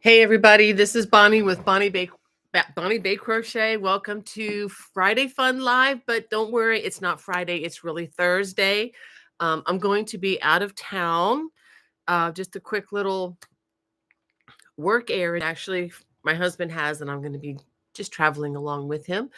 Hey everybody, this is Bonnie with Bonnie Bay Crochet. Welcome to Friday Fun Live, but don't worry, it's not Friday, it's really Thursday. I'm going to be out of town. Just a quick little work errand. Actually, my husband has, and I'm going to be just traveling along with him.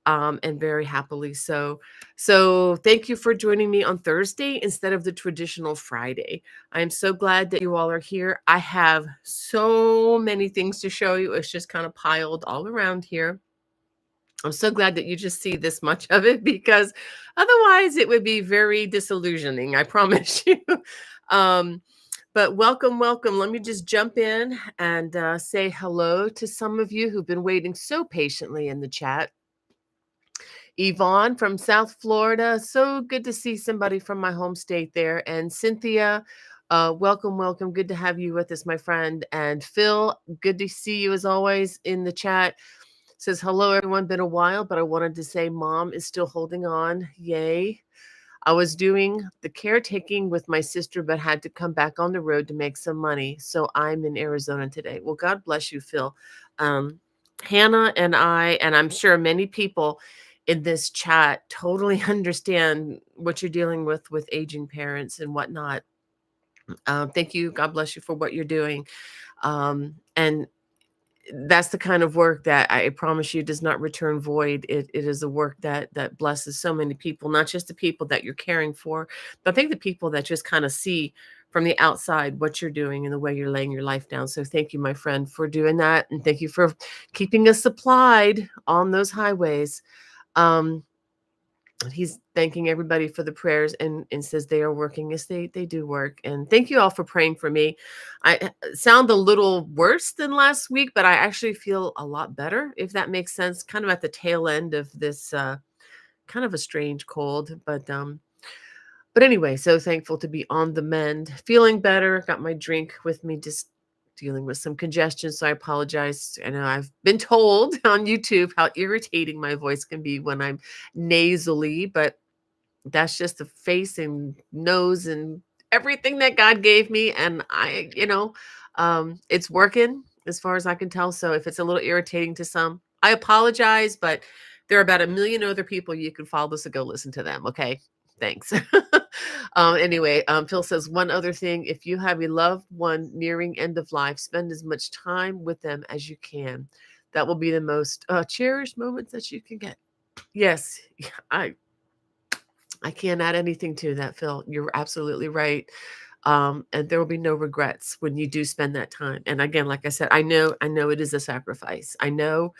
And very happily so. So thank you for joining me on Thursday instead of the traditional Friday. I'm so glad that you all are here. I have so many things to show you. It's just kind of piled all around here. I'm so glad that you just see this much of it because otherwise it would be very disillusioning, I promise you. Um, but welcome, welcome. Let me just jump in and say hello to some of you who've been waiting so patiently in the chat. Yvonne from South Florida. So good to see somebody from my home state there. And Cynthia, welcome, welcome. Good to have you with us, my friend. And Phil, good to see you as always in the chat. Says, hello, everyone. Been a while, but I wanted to say mom is still holding on. Yay. I was doing the caretaking with my sister, but had to come back on the road to make some money. So I'm in Arizona today. Well, God bless you, Phil. Hannah and I, and I'm sure many people in this chat totally understand what you're dealing with aging parents and whatnot. Thank you. God bless you for what you're doing. And that's the kind of work that I promise you does not return void. It is a work that blesses so many people, not just the people that you're caring for, but I think the people that just kind of see from the outside what you're doing and the way you're laying your life down. So thank you, my friend, for doing that. And thank you for keeping us supplied on those highways. Um, he's thanking everybody for the prayers and says they are working. Yes, they do work. And thank you all for praying for me. I sound a little worse than last week, but I actually feel a lot better, if that makes sense, kind of at the tail end of this kind of a strange cold. But anyway, so thankful to be on the mend, feeling better. Got my drink with me, just dealing with some congestion. So I apologize. I know I've been told on YouTube how irritating my voice can be when I'm nasally, but that's just the face and nose and everything that God gave me. And it's working as far as I can tell. So if it's a little irritating to some, I apologize, but there are about a million other people you can follow, so go listen to them. Okay. Thanks. Anyway, Phil says one other thing. If you have a loved one nearing end of life, spend as much time with them as you can. That will be the most cherished moments that you can get. Yes, I can't add anything to that, Phil. You're absolutely right. And there will be no regrets when you do spend that time. And again, like I said, I know it is a sacrifice. I know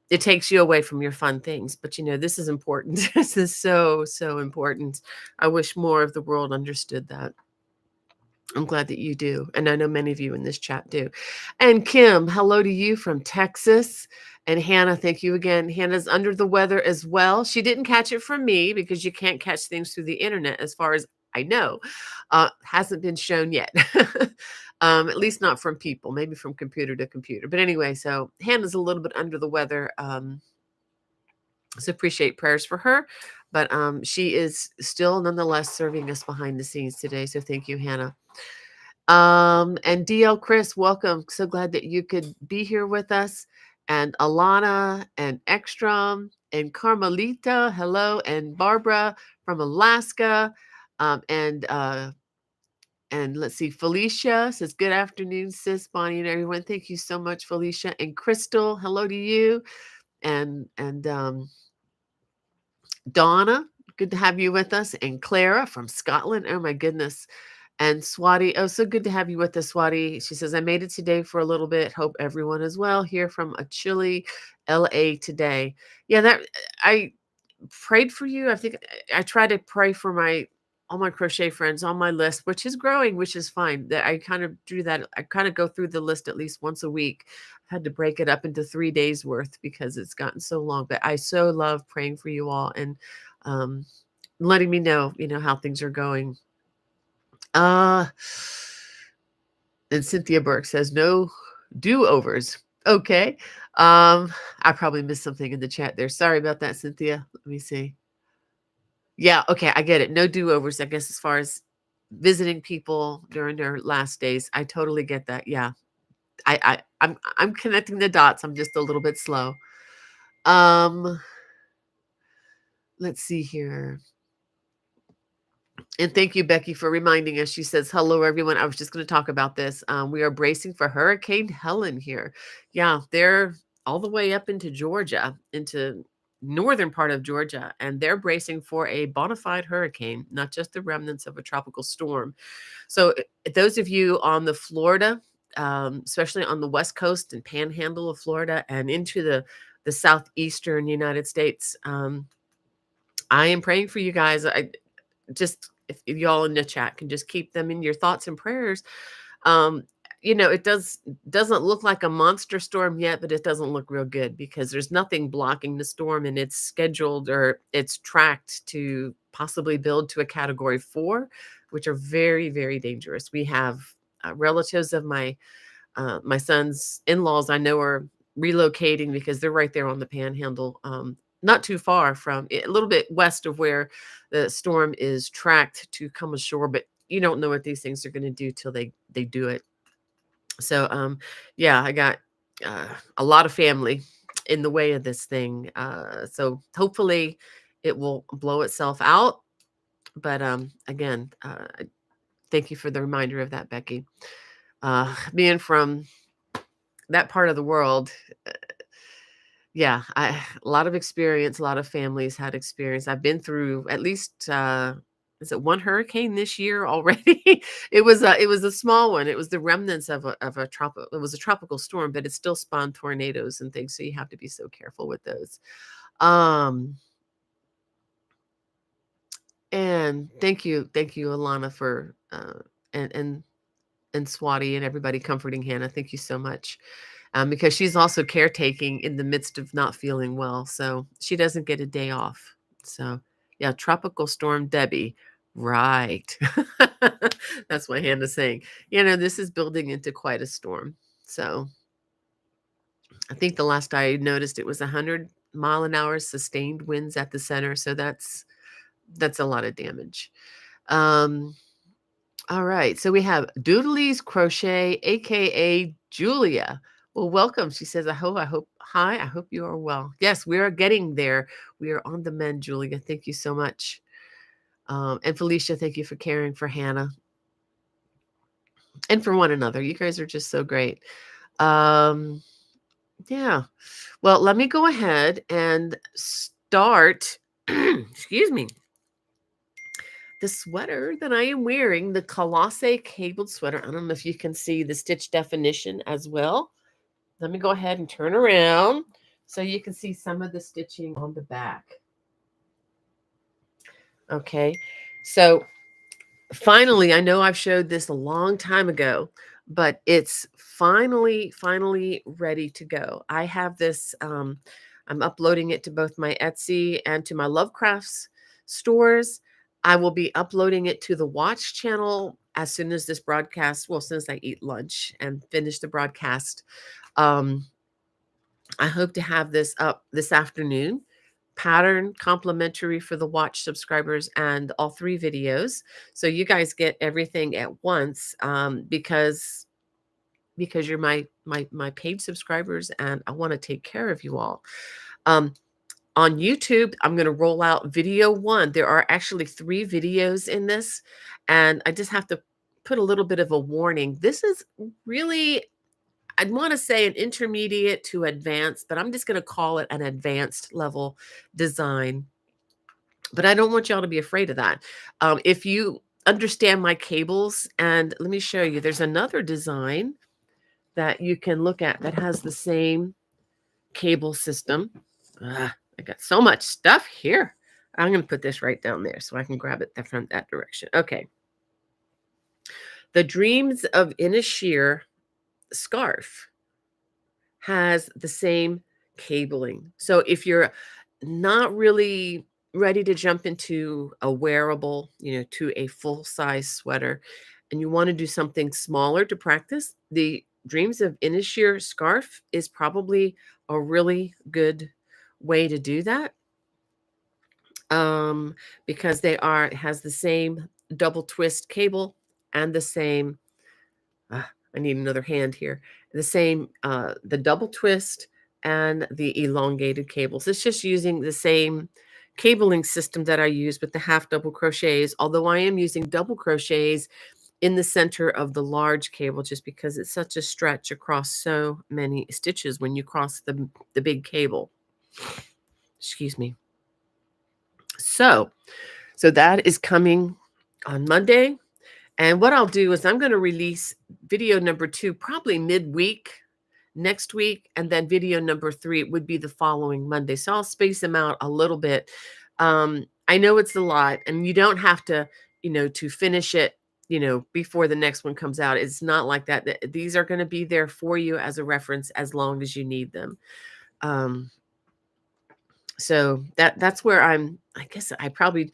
it takes you away from your fun things, but this is important. This is so, so important. I wish more of the world understood that. I'm glad that you do. And I know many of you in this chat do. And Kim, hello to you from Texas. And Hannah, thank you again. Hannah's under the weather as well. She didn't catch it from me because you can't catch things through the internet, as far as I know. Hasn't been shown yet. At least not from people, maybe from computer to computer. But anyway, so Hannah's a little bit under the weather. So appreciate prayers for her. But she is still nonetheless serving us behind the scenes today. So thank you, Hannah. And DL Chris, welcome. So glad that you could be here with us. And Alana and Ekstrom and Carmelita, hello, and Barbara from Alaska. And let's see, Felicia says, good afternoon, sis, Bonnie, and everyone. Thank you so much, Felicia. And Crystal, hello to you. And Donna, good to have you with us. And Clara from Scotland. Oh my goodness. And Swati, oh, so good to have you with us, Swati. She says, I made it today for a little bit. Hope everyone is well. Here from a chilly LA today. Yeah, that I prayed for you. I think I try to pray for all my crochet friends on my list, which is growing, which is fine. That I kind of do that. I kind of go through the list at least once a week. I had to break it up into 3 days worth because it's gotten so long. But I so love praying for you all and letting me know, how things are going. And Cynthia Burke says, no do-overs. Okay. I probably missed something in the chat there. Sorry about that, Cynthia. Let me see. Yeah, okay, I get it. No do-overs, I guess, as far as visiting people during their last days. I totally get that. Yeah. I'm connecting the dots. I'm just a little bit slow. Um, let's see here. And thank you, Becky, for reminding us. She says, hello, everyone. I was just going to talk about this. We are bracing for Hurricane Helen here. Yeah, they're all the way up into Georgia, into northern part of Georgia, and they're bracing for a bona fide hurricane, not just the remnants of a tropical storm. So, those of you on the Florida, especially on the West Coast and panhandle of Florida and into the southeastern United States, I am praying for you guys. I just if y'all in the chat can just keep them in your thoughts and prayers. Um, it doesn't look like a monster storm yet, but it doesn't look real good because there's nothing blocking the storm, and it's scheduled or it's tracked to possibly build to a category 4, which are very, very dangerous. We have relatives of my son's in-laws I know are relocating because they're right there on the panhandle, not too far from a little bit west of where the storm is tracked to come ashore, but you don't know what these things are going to do till they do it. So yeah, I got a lot of family in the way of this thing. So hopefully it will blow itself out. But again, thank you for the reminder of that, Becky. Being from that part of the world, yeah, a lot of experience, a lot of families had experience. I've been through at least is it one hurricane this year already? It was a small one. It was the remnants of a tropical, it was a tropical storm, but it still spawned tornadoes and things. So you have to be so careful with those. Um and thank you, Alana, for and Swati and everybody comforting Hannah. Thank you so much. Because she's also caretaking in the midst of not feeling well. So she doesn't get a day off. So, yeah, Tropical Storm Debbie. Right. That's what Hannah's saying. This is building into quite a storm. So I think the last I noticed it was 100-mile-an-hour sustained winds at the center. So that's a lot of damage. Um, all right. So we have Doodley's Crochet, aka Julia. Well, welcome. She says, hi, I hope you are well. Yes, we are getting there. We are on the mend, Julia. Thank you so much. And Felicia, thank you for caring for Hannah and for one another. You guys are just so great. Yeah. Well, let me go ahead and start. Excuse me. The sweater that I am wearing, the Colossae cabled sweater. I don't know if you can see the stitch definition as well. Let me go ahead and turn around so you can see some of the stitching on the back. Okay. So finally, I know I've showed this a long time ago, but it's finally ready to go. I have this, I'm uploading it to both my Etsy and to my Lovecrafts stores. I will be uploading it to the Watch channel as soon as this broadcast, well, since I eat lunch and finish the broadcast. I hope to have this up this afternoon. Pattern complimentary for the Watch subscribers and all 3 videos. So you guys get everything at once, because you're my paid subscribers, and I want to take care of you all. On YouTube, I'm going to roll out video 1. There are actually 3 videos in this, and I just have to put a little bit of a warning. This is really, I'd want to say, an intermediate to advanced, but I'm just going to call it an advanced level design. But I don't want y'all to be afraid of that. If you understand my cables, and let me show you, there's another design that you can look at that has the same cable system. I got so much stuff here. I'm going to put this right down there so I can grab it from that direction. Okay. The Dreams of Inishir scarf has the same cabling. So if you're not really ready to jump into a wearable, to a full-size sweater, and you want to do something smaller to practice, the Dreams of Inishir scarf is probably a really good way to do that. Because it has the same double twist cable and the same, I I need another hand here. The same, the double twist and the elongated cables. It's just using the same cabling system that I use with the half double crochets, although I am using double crochets in the center of the large cable just because it's such a stretch across so many stitches when you cross the big cable. Excuse me. So that is coming on Monday. And what I'll do is I'm going to release video number 2 probably midweek next week, and then video number 3 would be the following Monday. So I'll space them out a little bit. I know it's a lot, and you don't have to, to finish it, before the next one comes out. It's not like that. These are going to be there for you as a reference as long as you need them. So that's where I guess I probably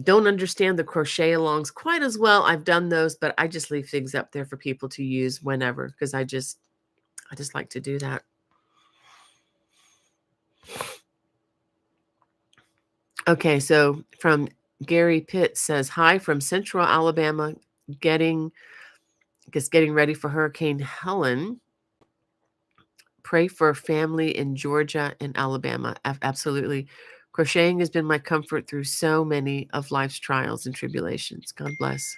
don't understand the crochet alongs quite as well. I've done those, but I just leave things up there for people to use whenever, because I just like to do that. Okay, so from Gary Pitt says, hi from Central Alabama, getting ready for Hurricane Helene. Pray for family in Georgia and Alabama. Absolutely. Crocheting has been my comfort through so many of life's trials and tribulations. God bless.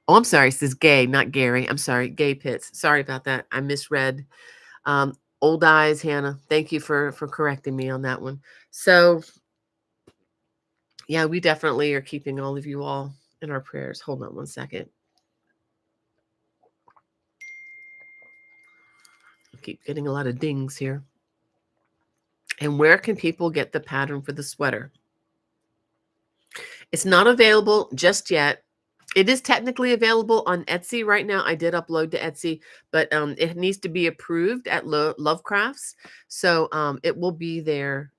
Oh, I'm sorry. It says Gay, not Gary. I'm sorry. Gay Pitts. Sorry about that. I misread. Old eyes, Hannah. Thank you for correcting me on that one. So, yeah, we definitely are keeping all of you all in our prayers. Hold on one second. I keep getting a lot of dings here. And where can people get the pattern for the sweater? It's not available just yet. It is technically available on Etsy right now. I did upload to Etsy, but it needs to be approved at Lovecrafts. So it will be there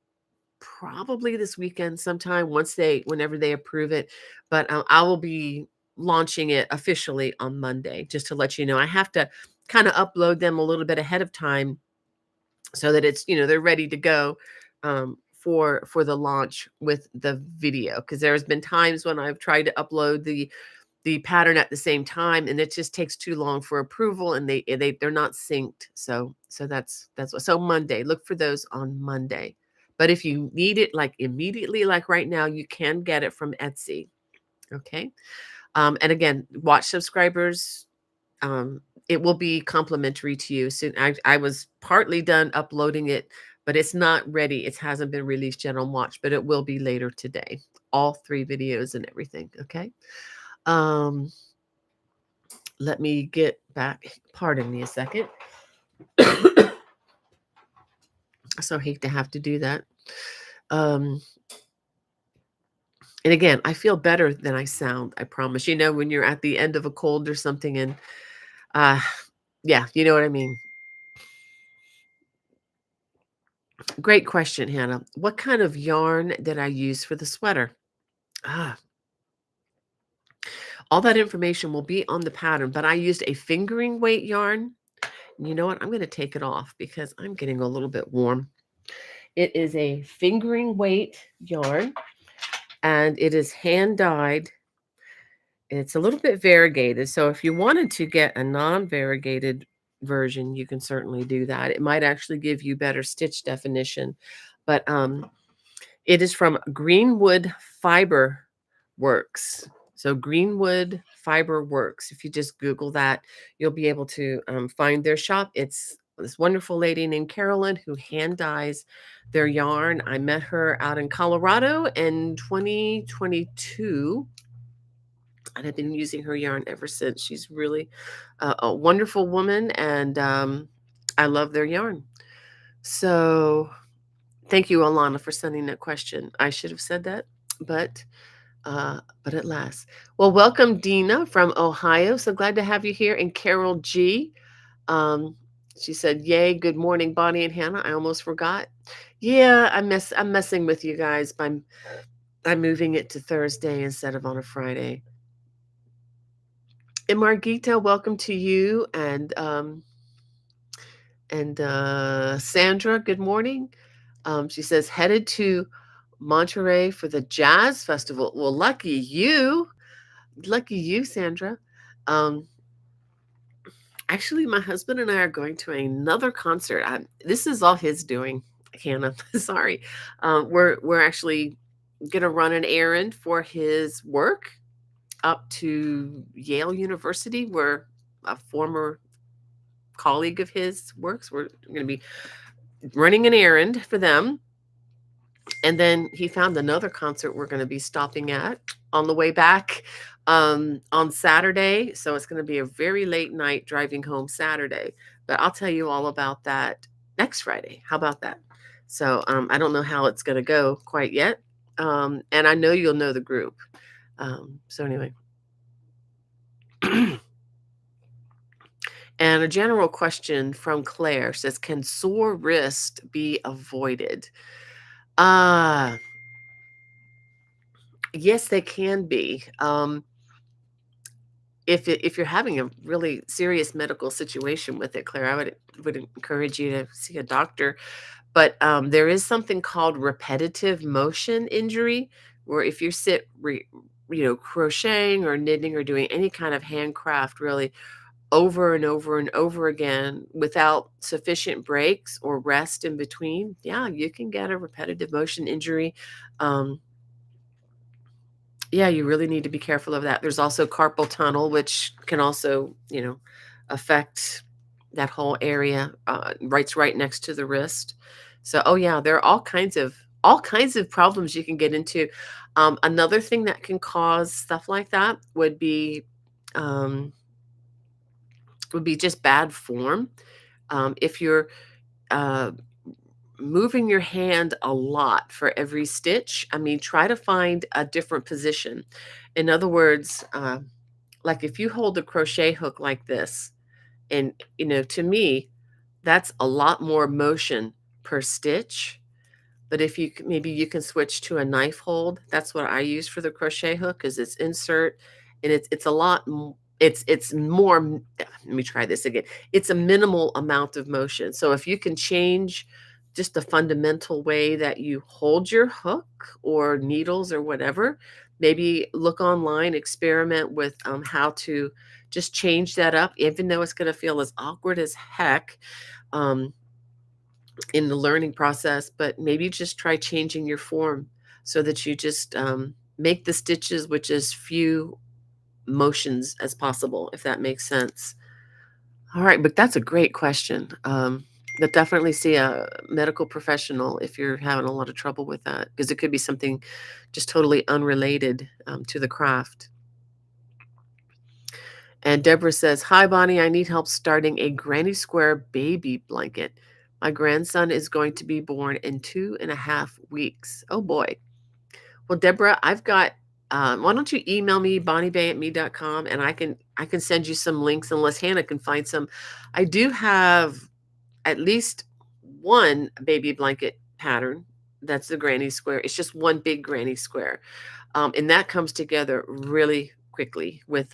probably this weekend sometime whenever they approve it. But I will be launching it officially on Monday, just to let you know. I have to kind of upload them a little bit ahead of time so that it's, they're ready to go for the launch with the video, because there's been times when I've tried to upload the pattern at the same time, and it just takes too long for approval, and they're not synced. So that's so Monday, look for those on Monday. But if you need it like immediately, like right now, you can get it from Etsy. Okay. And again, watch subscribers, it will be complimentary to you soon. I was partly done uploading it, but it's not ready. It hasn't been released yet on watch, but it will be later today. All 3 videos and everything. Okay. Let me get back. Pardon me a second. So hate to have to do that. And again, I feel better than I sound. I promise. When you're at the end of a cold or something, and yeah, you know what I mean. Great question, Hannah. What kind of yarn did I use for the sweater? All that information will be on the pattern, but I used a fingering weight yarn. You know what? I'm going to take it off because I'm getting a little bit warm. It is a fingering weight yarn, and it is hand dyed. It's a little bit variegated. So if you wanted to get a non-variegated version, you can certainly do that. It might actually give you better stitch definition. But it is from Greenwood Fiber Works. So Greenwood Fiber Works. If you just Google that, you'll be able to find their shop. It's this wonderful lady named Carolyn who hand dyes their yarn. I met her out in Colorado in 2022. And I've been using her yarn ever since. She's really a wonderful woman, and I love their yarn. So thank you, Alana, for sending that question. I should have said that, but at last. Well, welcome, Dina from Ohio. So glad to have you here. And Carol G. She said, yay, good morning, Bonnie and Hannah. I almost forgot. Yeah, I'm messing with you guys by I'm moving it to Thursday instead of on a Friday. And Margita, welcome to you. And Sandra, good morning. She says, headed to Monterey for the Jazz Festival. Well, lucky you, Sandra. Actually, my husband and I are going to another concert. This is all his doing, Hannah. Sorry. We're actually gonna run an errand for his work up to Yale University, where a former colleague of his works. We're going to be running an errand for them. And then he found another concert we're going to be stopping at on the way back on Saturday. So it's going to be a very late night driving home Saturday. But I'll tell you all about that next Friday. How about that? So I don't know how it's going to go quite yet. And I know you'll know the group. So anyway. And a general question from Claire says, can sore wrist be avoided? Uh, yes, they can be. If you're having a really serious medical situation with it, Claire, I would encourage you to see a doctor. But there is something called repetitive motion injury, where if you sit, crocheting or knitting or doing any kind of handcraft, really over and over and over again without sufficient breaks or rest in between, yeah, you can get a repetitive motion injury. Um, yeah, you really need to be careful of that. There's also carpal tunnel, which can also, affect that whole area. Right next to the wrist. So, oh yeah, there are all kinds of problems you can get into. Another thing that can cause stuff like that um, would be just bad form. If you're uh, moving your hand a lot for every stitch, I mean, try to find a different position. In other words, like if you hold a crochet hook like this, and to me, that's a lot more motion per stitch. But if maybe you can switch to a knife hold. That's what I use for the crochet hook, because it's insert, and it's a lot. It's more. Let me try this again. It's a minimal amount of motion. So if you can change just the fundamental way that you hold your hook or needles or whatever, maybe look online, experiment with how to just change that up, even though it's going to feel as awkward as heck. Um, in the learning process, but maybe just try changing your form so that you just make the stitches with as few motions as possible, if that makes sense. All right, but that's a great question. But definitely see a medical professional if you're having a lot of trouble with that, because it could be something just totally unrelated to the craft. And Deborah says, hi, Bonnie. I need help starting a granny square baby blanket. My grandson is going to be born in 2.5 weeks. Oh, boy. Well, Deborah, I've got, why don't you email me, bonniebay@me.com, and I can send you some links unless Hannah can find some. I do have at least one baby blanket pattern. That's the granny square. It's just one big granny square. And that comes together really quickly with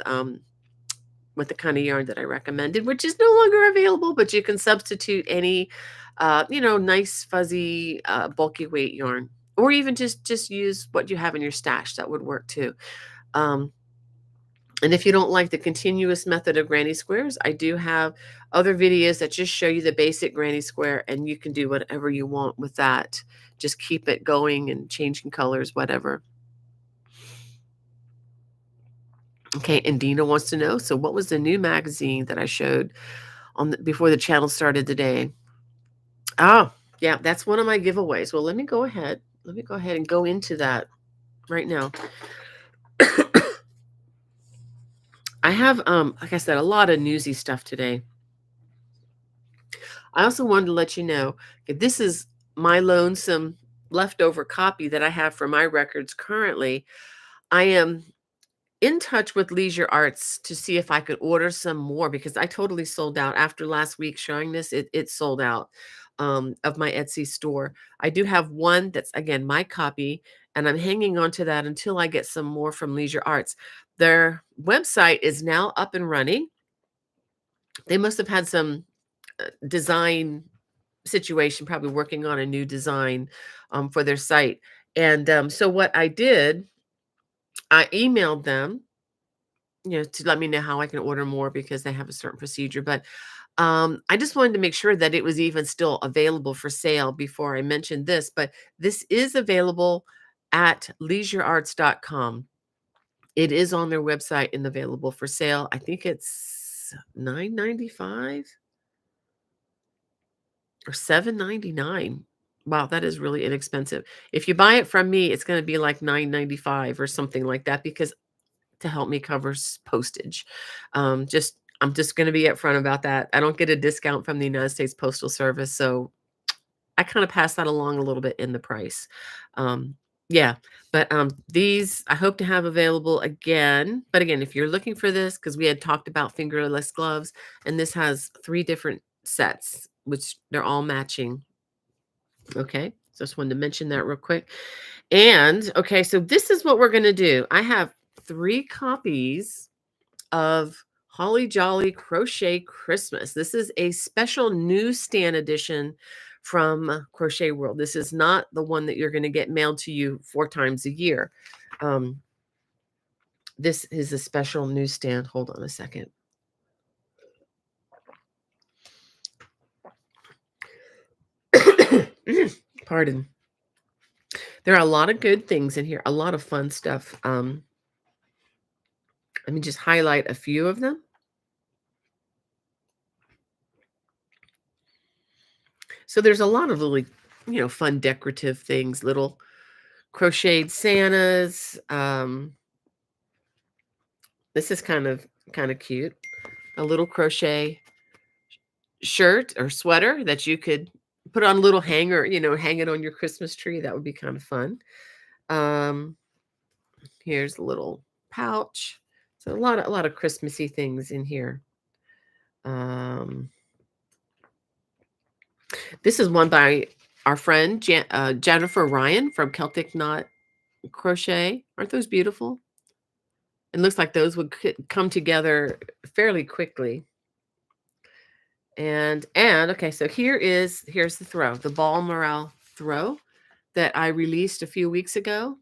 the kind of yarn that I recommended, which is no longer available, but you can substitute any, nice fuzzy, bulky weight yarn, or even just use what you have in your stash. That would work too. Um, and if you don't like the continuous method of granny squares, I do have other videos that just show you the basic granny square, and you can do whatever you want with that. Just keep it going and changing colors, whatever. Okay, and Dina wants to know, so what was the new magazine that I showed before the channel started today? Oh, yeah, that's one of my giveaways. Well, let me go ahead. Let me go ahead and go into that right now. I have, like I said, a lot of newsy stuff today. I also wanted to let you know that this is my lonesome leftover copy that I have for my records currently. I am in touch with Leisure Arts to see if I could order some more, because I totally sold out after last week showing this. It sold out of my Etsy store. I do have one that's, again, my copy, and I'm hanging on to that until I get some more from Leisure Arts. Their website is now up and running. They must have had some design situation, probably working on a new design for their site. And so what I did, I emailed them to let me know how I can order more because they have a certain procedure. But I just wanted to make sure that it was even still available for sale before I mentioned this. But this is available at leisurearts.com. It is on their website and available for sale. I think it's 9.95 or 7.99. Wow, that is really inexpensive. If you buy it from me, it's going to be like 9.95 or something like that because to help me cover postage. Just I'm just going to be upfront about that. I don't get a discount from the United States Postal Service, so I kind of pass that along a little bit in the price. Um, yeah, but these I hope to have available again. But again, if you're looking for this, because we had talked about fingerless gloves, and this has 3 different sets, which they're all matching. Okay, so just wanted to mention that real quick. And okay, so this is what we're going to do. I have 3 copies of Holly Jolly Crochet Christmas. This is a special newsstand edition from Crochet World. This is not the one that you're going to get mailed to you 4 times a year. This is a special newsstand. Hold on a second. Pardon. There are a lot of good things in here, a lot of fun stuff. Let me just highlight a few of them. So there's a lot of really, fun decorative things, little crocheted Santas. This is kind of cute. A little crochet shirt or sweater that you could put on a little hanger, hang it on your Christmas tree. That would be kind of fun. Here's a little pouch. So a lot of Christmassy things in here. This is one by our friend Jennifer Ryan from Celtic Knot Crochet. Aren't those beautiful? It looks like those would come together fairly quickly. And okay, so here's the throw, the ball morale throw that I released a few weeks ago.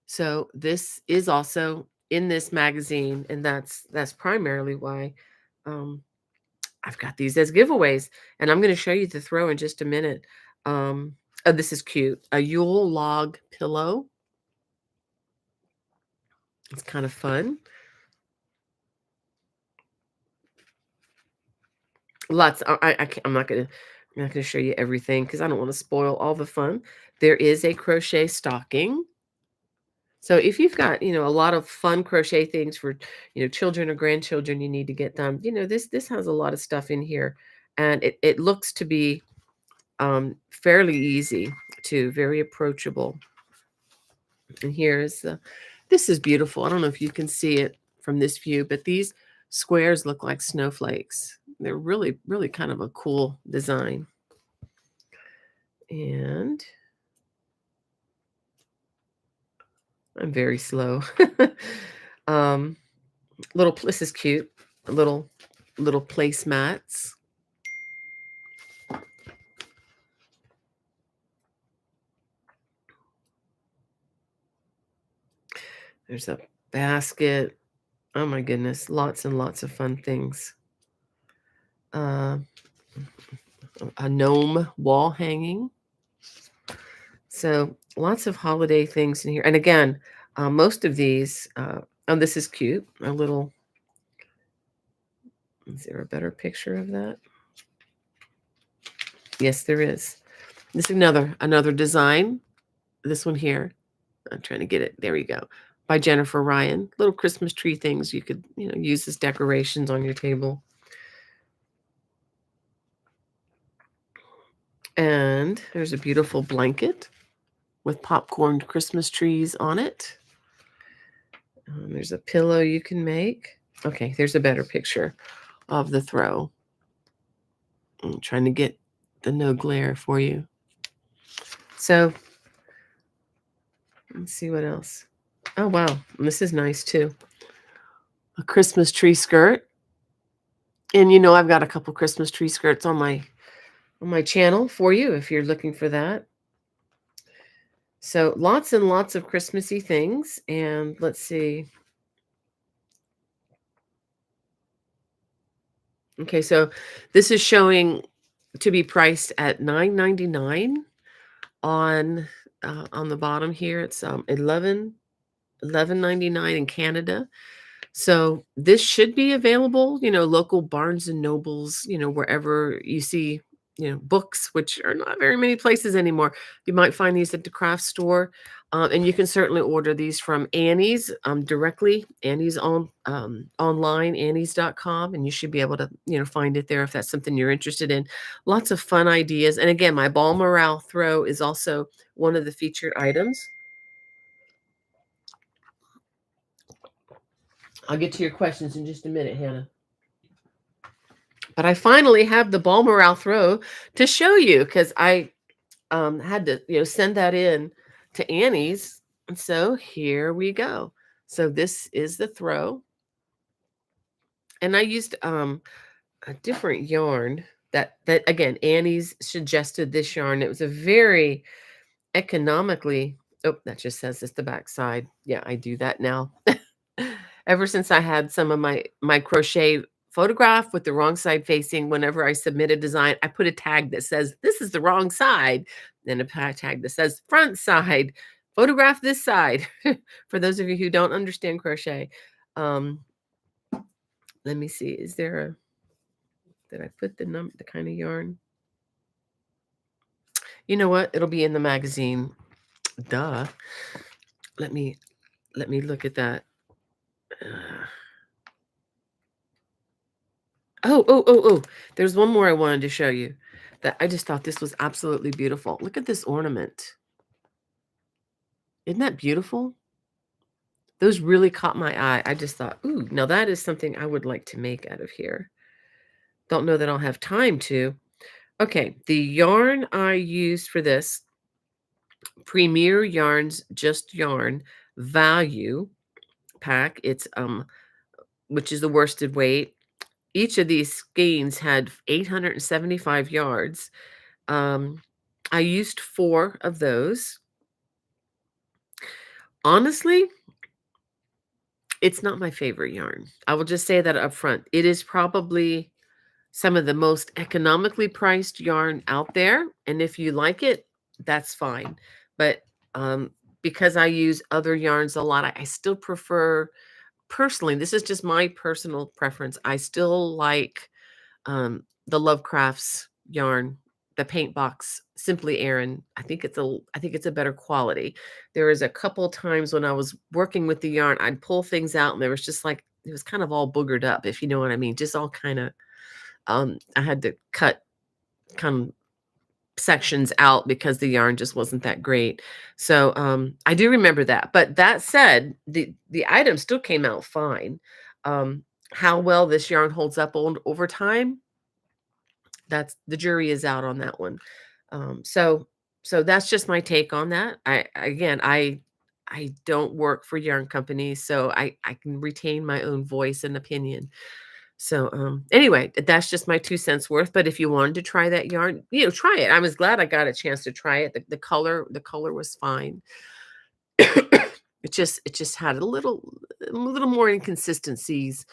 So this is also in this magazine, and that's primarily why I've got these as giveaways. And I'm going to show you the throw in just a minute. Oh, this is cute. A Yule log pillow. It's kind of fun. Lots. I'm not gonna show you everything because I don't want to spoil all the fun. There is a crochet stocking. So if you've got a lot of fun crochet things for children or grandchildren you need to get done, this has a lot of stuff in here, and it looks to be fairly easy too, very approachable. And here's this is beautiful. I don't know if you can see it from this view, but these squares look like snowflakes. They're really, really kind of a cool design. And I'm very slow. This is cute. Little placemats. There's a basket. Oh my goodness, lots and lots of fun things. A gnome wall hanging. So lots of holiday things in here. And again, most of these, this is cute. A little, is there a better picture of that? Yes, there is. This is another design. This one here. I'm trying to get it. There we go. By Jennifer Ryan. Little Christmas tree things you could, use as decorations on your table. And there's a beautiful blanket with popcorn Christmas trees on it. There's a pillow you can make. Okay, there's a better picture of the throw. I'm trying to get the no glare for you. So let's see what else. Oh, wow. This is nice too. A Christmas tree skirt. And I've got a couple Christmas tree skirts on my channel for you if you're looking for that. So lots and lots of Christmassy things. And let's see. Okay, so this is showing to be priced at 9.99 on the bottom here. It's 11.99 in Canada. So this should be available, local Barnes and Nobles, wherever you see, books, which are not very many places anymore. You might find these at the craft store. And you can certainly order these from Annie's directly. Annie's online, Annie's.com, and you should be able to, find it there if that's something you're interested in. Lots of fun ideas. And again, my ball morale throw is also one of the featured items. I'll get to your questions in just a minute, Hannah. But I finally have the ball morale throw to show you because I had to, send that in to Annie's. And so here we go. So this is the throw. And I used a different yarn that again, Annie's suggested this yarn. It was a very economically, oh, that just says it's the back side. Yeah, I do that now. Ever since I had some of my crochet photograph with the wrong side facing, whenever I submit a design, I put a tag that says, this is the wrong side. Then a tag that says front side, photograph this side. For those of you who don't understand crochet. Let me see, did I put the kind of yarn? You know what? It'll be in the magazine. Duh. Let me look at that. Oh. There's one more I wanted to show you that I just thought this was absolutely beautiful. Look at this ornament. Isn't that beautiful? Those really caught my eye. I just thought, ooh, now that is something I would like to make out of here. Don't know that I'll have time to. Okay, the yarn I used for this, Premier Yarns Just Yarn Value pack. It's which is the worsted weight. Each of these skeins had 875 yards. I used 4 of those. Honestly, it's not my favorite yarn. I will just say that up front. It is probably some of the most economically priced yarn out there, and if you like it, that's fine. But because I use other yarns a lot, I still prefer, personally, this is just my personal preference. I still like the Lovecrafts yarn, the paint box, Simply Aaron. I think it's a better quality. There was a couple times when I was working with the yarn, I'd pull things out and there was just like it was kind of all boogered up, if you know what I mean. Just all kind of I had to cut kind of sections out because the yarn just wasn't that great. So I do remember that. But that said, the item still came out fine. How well this yarn holds up over time, that's the jury is out on that one. So that's just my take on that. I don't work for yarn companies, so I can retain my own voice and opinion. So anyway, that's just my 2 cents worth. But if you wanted to try that yarn, try it. I was glad I got a chance to try it. The color was fine. It just had a little more inconsistencies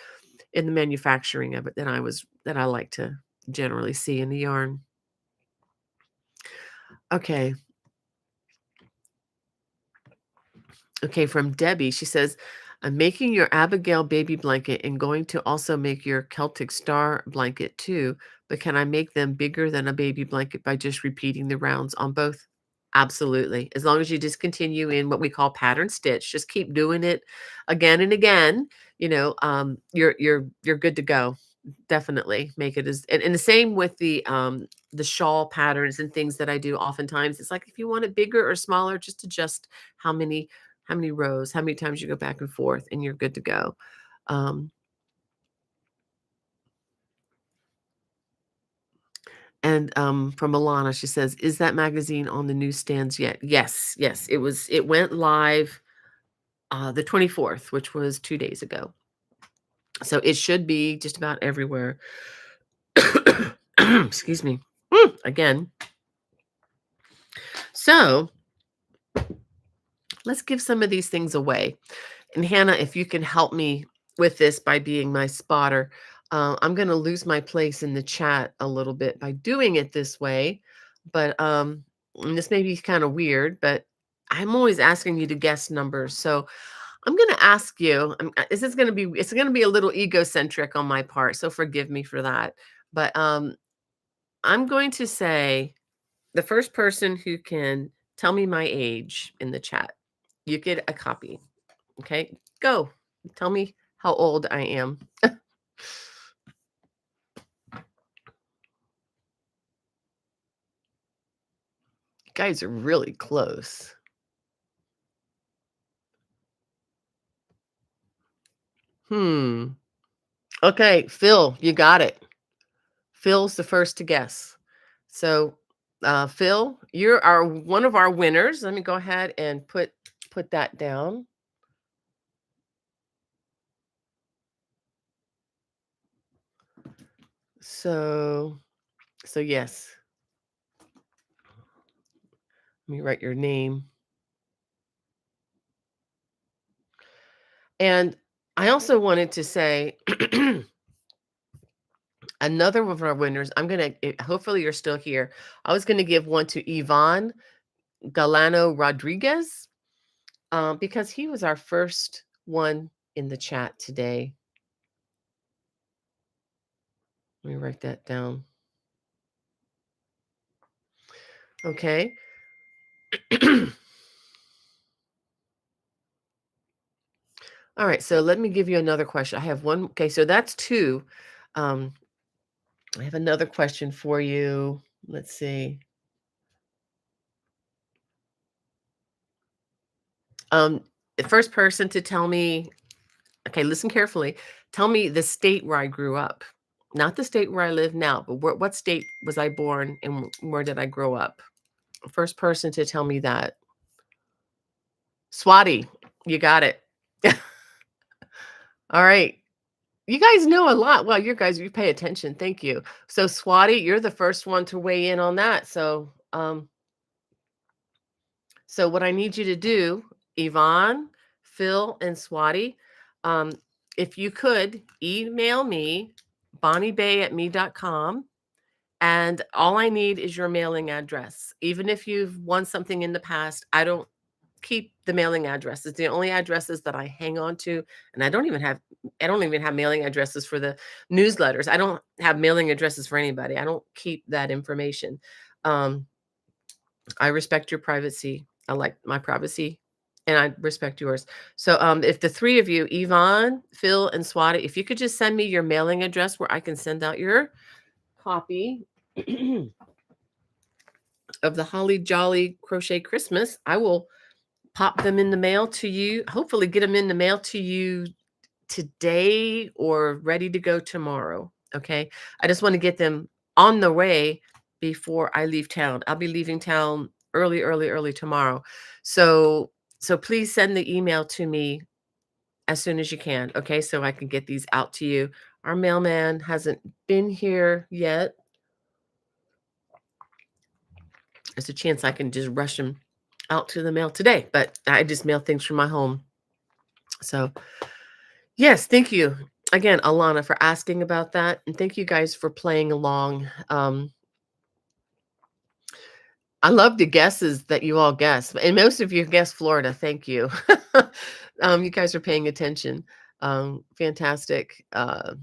in the manufacturing of it that I like to generally see in the yarn. Okay. Okay, from Debbie. She says, I'm making your Abigail baby blanket and going to also make your Celtic Star blanket too. But can I make them bigger than a baby blanket by just repeating the rounds on both? Absolutely. As long as you just continue in what we call pattern stitch, just keep doing it again and again, you're good to go. Definitely make it as and the same with the shawl patterns and things that I do oftentimes. It's like if you want it bigger or smaller, just adjust how many rows, how many times you go back and forth, and you're good to go. Um, and from Alana, she says, "Is that magazine on the newsstands yet?" Yes, yes, it was. It went live the 24th, which was 2 days ago. So it should be just about everywhere. Excuse me. Again. So let's give some of these things away. And Hannah, if you can help me with this by being my spotter, I'm going to lose my place in the chat a little bit by doing it this way, but and this may be kind of weird, but I'm always asking you to guess numbers. So I'm going to ask you. This is going to be it's going to be a little egocentric on my part, so forgive me for that. But I'm going to say the first person who can tell me my age in the chat, you get a copy. Okay, go. Tell me how old I am. You guys are really close. Hmm. Okay, Phil, you got it. Phil's the first to guess. So, Phil, you're our one of our winners. Let me go ahead and put that down. So, so yes. Let me write your name. And I also wanted to say another one of our winners. Hopefully you're still here. I was going to give one to Yvonne Galano Rodriguez because he was our first one in the chat today. Let me write that down. Okay. All right. So let me give you another question. I have one. Okay. So that's two. I have another question for you. Let's see. The first person to tell me, okay, listen carefully. Tell me the state where I grew up, not the state where I live now, but what state was I born and where did I grow up? First person to tell me that. Swati, you got it. All right. You guys know a lot. Well, you pay attention. Thank you. So Swati, you're the first one to weigh in on that. So what I need you to do, Yvonne, Phil, and Swati, um, if you could email me, bonniebay@me.com. And all I need is your mailing address. Even if you've won something in the past, I don't keep the mailing addresses. The only addresses that I hang on to, and I don't even have mailing addresses for the newsletters. I don't have mailing addresses for anybody. I don't keep that information. Um, I respect your privacy. I like my privacy and I respect yours. So if the three of you, Yvonne, Phil, and Swati, if you could just send me your mailing address where I can send out your copy of the Holly Jolly Crochet Christmas, I will pop them in the mail to you. Hopefully get them in the mail to you today or ready to go tomorrow. Okay. I just want to get them on the way before I leave town. I'll be leaving town early tomorrow. So please send the email to me as soon as you can. Okay. So I can get these out to you. Our mailman hasn't been here yet. There's a chance I can just rush him out to the mail today, but I just mail things from my home. So yes, thank you again, Alana, for asking about that. And thank you guys for playing along. I love the guesses that you all guess. And most of you guessed Florida. Thank you. You guys are paying attention. Fantastic. And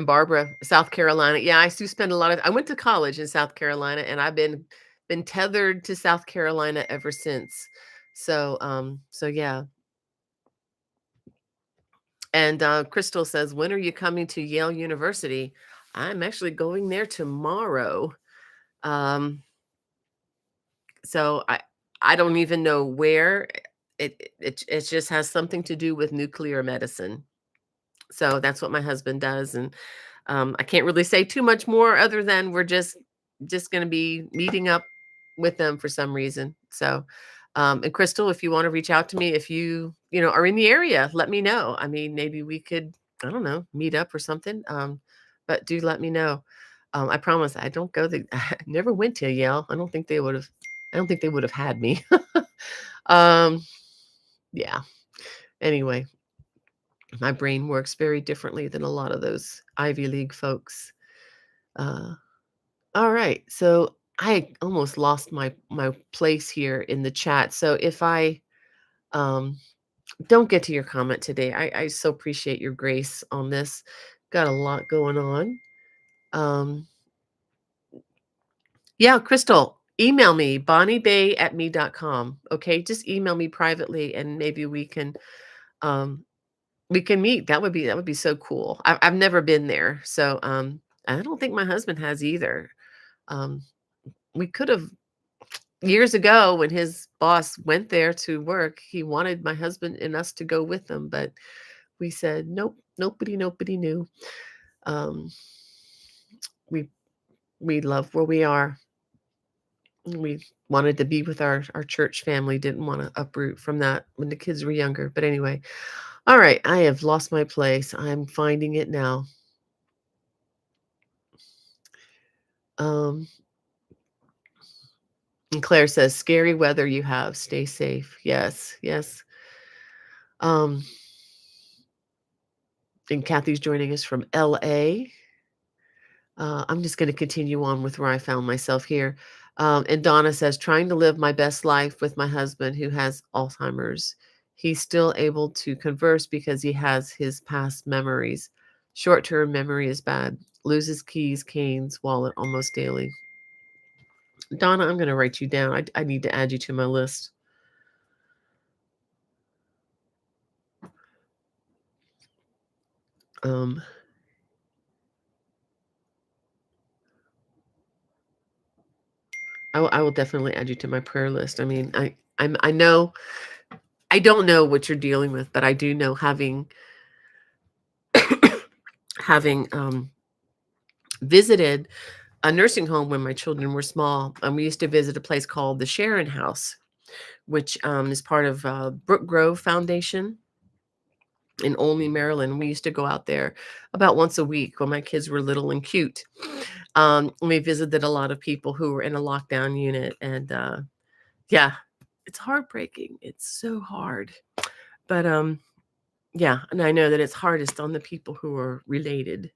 Barbara, South Carolina. Yeah, I do spend a lot of I went to college in South Carolina and I've been tethered to South Carolina ever since. So yeah. And Crystal says, when are you coming to Yale University? I'm actually going there tomorrow. Um, so I don't even know where. It just has something to do with nuclear medicine. So that's what my husband does, and I can't really say too much more other than we're just going to be meeting up with them for some reason. So, and Crystal, if you want to reach out to me, if you are in the area, let me know. I mean, maybe we could, I don't know, meet up or something. But do let me know. I promise I don't go I never went to Yale. I don't think they would have had me. um, yeah. Anyway, My brain works very differently than a lot of those Ivy League folks. Uh, all right. So I almost lost my place here in the chat. So if I um, don't get to your comment today, I so appreciate your grace on this. Got a lot going on. Um, yeah, Crystal, email me, bonniebay@me.com. Okay, just email me privately, and maybe we can meet. That would be so cool. I've never been there, so I don't think my husband has either. Um, we could have years ago when his boss went there to work. He wanted my husband and us to go with them, but we said nope. Nobody knew. Um, we we love where we are. We wanted to be with our church family. Didn't want to uproot from that when the kids were younger. But anyway, all right. I have lost my place. I'm finding it now. Um, And Claire says, "Scary weather you have. Stay safe." Yes, yes. Um, and Kathy's joining us from LA. I'm just going to continue on with where I found myself here. And Donna says, "Trying to live my best life with my husband who has Alzheimer's. He's still able to converse because he has his past memories. Short-term memory is bad. Loses keys, canes, wallet almost daily." Donna, I'm going to write you down. I need to add you to my list. Um, I will definitely add you to my prayer list. I mean, I know I don't know what you're dealing with, but I do know having visited a nursing home when my children were small. We used to visit a place called the Sharon House, which is part of Brook Grove Foundation in Olney, Maryland. We used to go out there about once a week when my kids were little and cute. We visited a lot of people who were in a lockdown unit, and yeah, it's heartbreaking. It's so hard. But yeah, and I know that it's hardest on the people who are related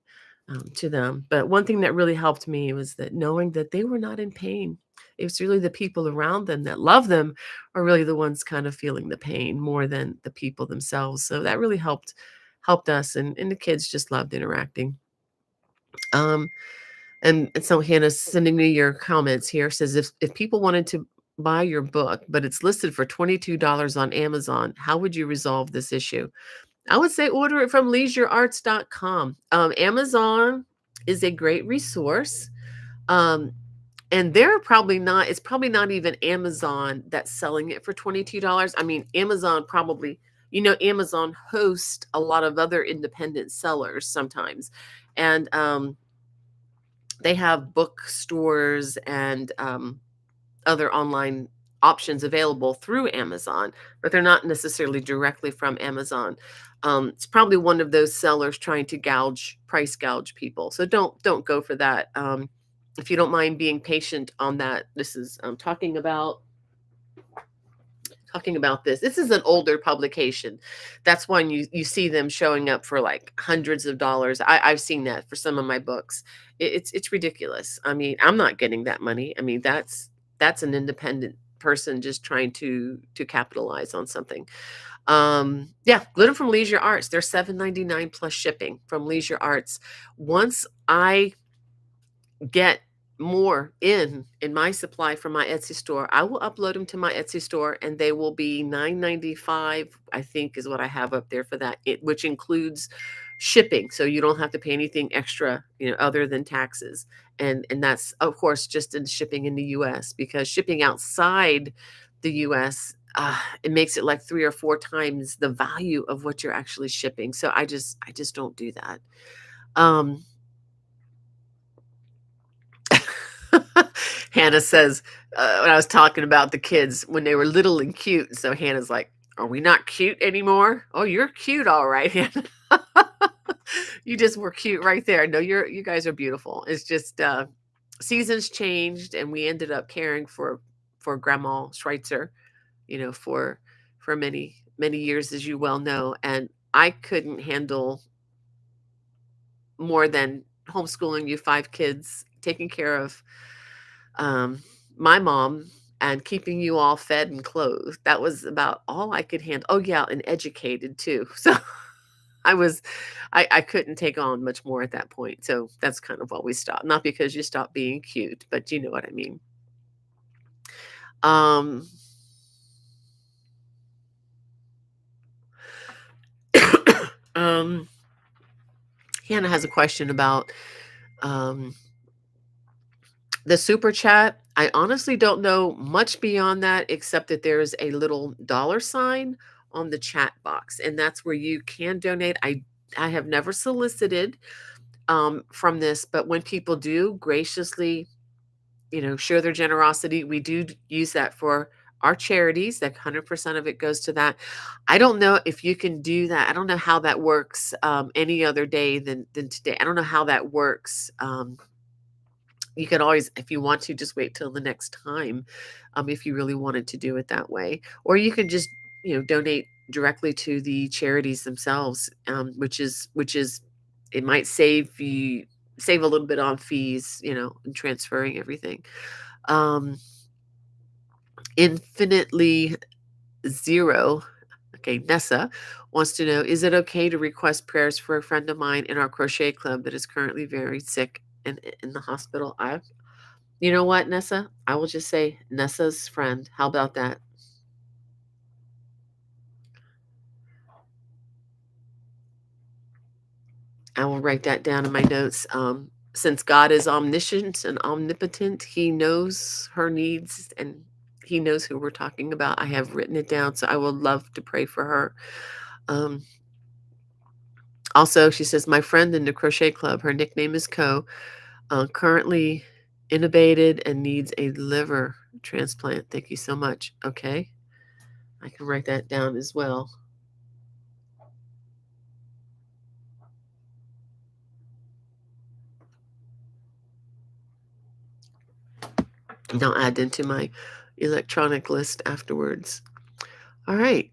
to them. But one thing that really helped me was that knowing that they were not in pain. It's really the people around them that love them are really the ones kind of feeling the pain more than the people themselves. So that really helped us, and the kids just loved interacting. Um, and so Hannah's sending me your comments here. Says, if people wanted to buy your book, but it's listed for $22 on Amazon, how would you resolve this issue? I would say order it from leisurearts.com. Amazon is a great resource. Um, and they're probably not, it's probably not even Amazon that's selling it for $22. I mean, Amazon probably, Amazon hosts a lot of other independent sellers sometimes. And they have bookstores and other online options available through Amazon, but they're not necessarily directly from Amazon. It's probably one of those sellers trying to price gouge people. So don't go for that. If you don't mind being patient on that, this is talking about this. This is an older publication. That's when you see them showing up for like hundreds of dollars. I've seen that for some of my books. It's ridiculous. I mean, I'm not getting that money. I mean, that's an independent person just trying to capitalize on something. Yeah, Glitter from Leisure Arts. They're $7.99 plus shipping from Leisure Arts. Once I get more in my supply from my Etsy store, I will upload them to my Etsy store, and they will be $9.95, I think is what I have up there for that, which includes shipping. So you don't have to pay anything extra, other than taxes. And that's of course just in shipping in the US, because shipping outside the US, it makes it like 3 or 4 times the value of what you're actually shipping. So I just don't do that. Um, Hannah says, when I was talking about the kids when they were little and cute. So Hannah's like, "Are we not cute anymore?" Oh, you're cute, all right, Hannah. You just were cute right there. No, you guys are beautiful. It's just seasons changed, and we ended up caring for Grandma Schweitzer, for many years, as you well know. And I couldn't handle more than homeschooling you 5 kids, taking care of, um, my mom, and keeping you all fed and clothed. That was about all I could handle. Oh, yeah, and educated too. So I was I couldn't take on much more at that point. So that's kind of what we stopped. Not because you stopped being cute, but you know what I mean. Um, um, Hannah has a question about um, the super chat. I honestly don't know much beyond that, except that there's a little dollar sign on the chat box, and that's where you can donate. I have never solicited from this, but when people do graciously, share their generosity, we do use that for our charities. That 100% of it goes to that. I don't know if you can do that. I don't know how that works any other day than today. I don't know how that works. You can always, if you want to, just wait till the next time, if you really wanted to do it that way, or you can just donate directly to the charities themselves, which is it might save a little bit on fees, and transferring everything. um Infinitely Zero, okay, Nessa wants to know, is it okay to request prayers for a friend of mine in our crochet club that is currently very sick and in the hospital? You know what, Nessa? I will just say Nessa's friend. How about that? I will write that down in my notes. Since God is omniscient and omnipotent, He knows her needs and He knows who we're talking about. I have written it down, so I would love to pray for her. Um, Also, she says, my friend in the crochet club, her nickname is Co, currently intubated and needs a liver transplant. Thank you so much. Okay. I can write that down as well. And I'll add into my electronic list afterwards. All right.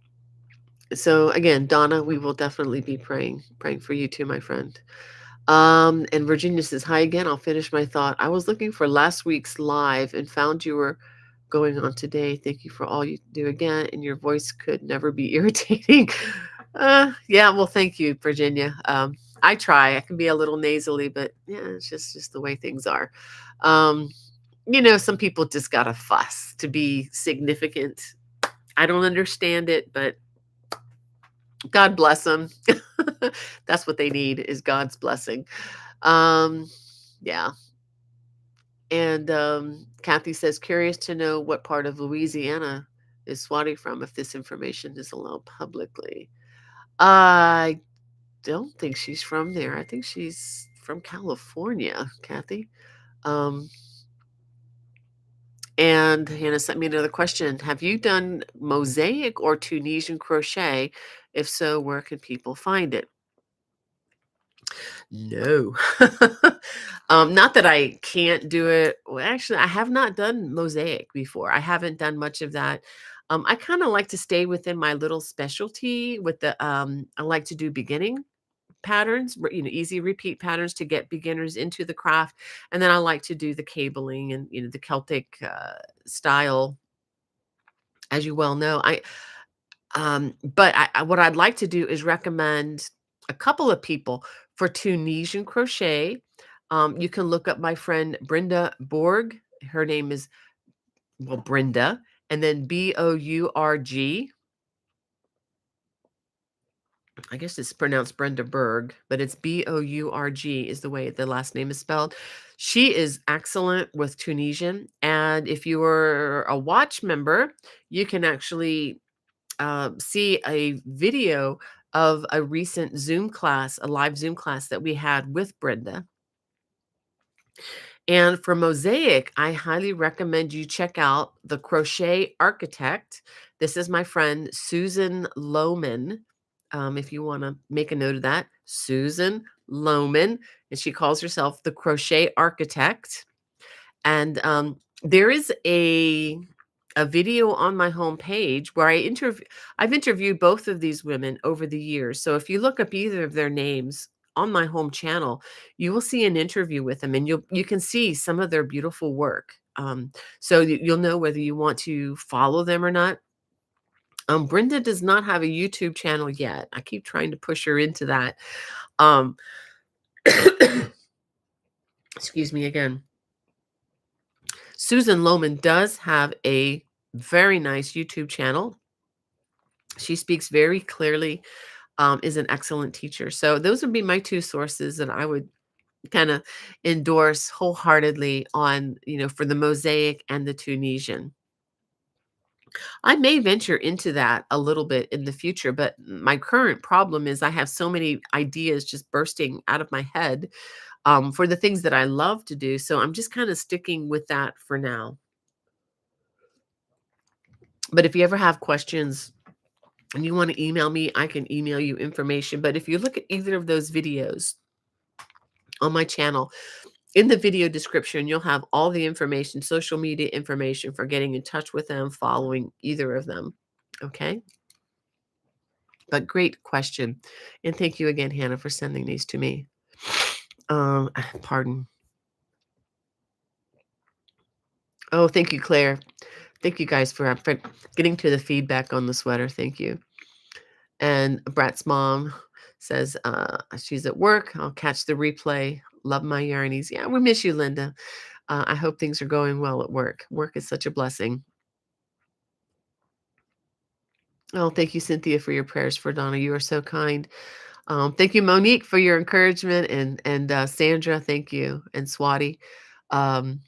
So again, Donna, we will definitely be praying for you too, my friend. And Virginia says, hi again. I'll finish my thought. I was looking for last week's live and found you were going on today. Thank you for all you do again. And your voice could never be irritating. Yeah, well, thank you, Virginia. I try. I can be a little nasally, but yeah, it's just the way things are. Um, some people just gotta fuss to be significant. I don't understand it, but God bless them. That's what they need is God's blessing. Um, yeah. And Kathy says, curious to know what part of Louisiana is Swati from, if this information is allowed publicly. I don't think she's from there. I think she's from California, Kathy. Um, and Hannah sent me another question. Have you done mosaic or Tunisian crochet? If so, where can people find it? No. Not that I can't do it. Well, actually, I have not done mosaic before. I haven't done much of that. I kind of like to stay within my little specialty with I like to do beginning patterns, easy repeat patterns to get beginners into the craft. And then I like to do the cabling and, the Celtic style, as you well know. But what I'd like to do is recommend a couple of people for Tunisian crochet. You can look up my friend Brenda Borg. Her name is, well, Brenda, and then Bourg. I guess it's pronounced Brenda Berg, but it's Bourg is the way the last name is spelled. She is excellent with Tunisian. And if you were a watch member, you can actually see a video of a recent Zoom class, a live Zoom class that we had with Brenda. And for Mosaic, I highly recommend you check out the Crochet Architect. This is my friend Susan Lohman. If you want to make a note of that, Susan Lohman, and she calls herself the Crochet Architect. And there is a a video on my homepage where I've interviewed both of these women over the years. So if you look up either of their names on my home channel, you will see an interview with them, and you can see some of their beautiful work. So you'll know whether you want to follow them or not. Brenda does not have a YouTube channel yet. I keep trying to push her into that. Um, excuse me again. Susan Lohman does have a very nice YouTube channel. She speaks very clearly, is an excellent teacher. So those would be my two sources that I would kind of endorse wholeheartedly on, for the Mosaic and the Tunisian. I may venture into that a little bit in the future, but my current problem is I have so many ideas just bursting out of my head, for the things that I love to do. So I'm just kind of sticking with that for now. But if you ever have questions and you want to email me, I can email you information. But if you look at either of those videos on my channel, in the video description, you'll have all the information, social media information for getting in touch with them, following either of them. Okay. But great question. And thank you again, Hannah, for sending these to me. Pardon. Oh, thank you, Claire. Thank you guys for getting to the feedback on the sweater. Thank you. And Brat's mom says she's at work. I'll catch the replay. Love my yarnies. Yeah, we miss you, Linda. I hope things are going well at work. Work is such a blessing. Oh, thank you, Cynthia, for your prayers for Donna. You are so kind. Thank you, Monique, for your encouragement, and Sandra, thank you, and Swati. Um,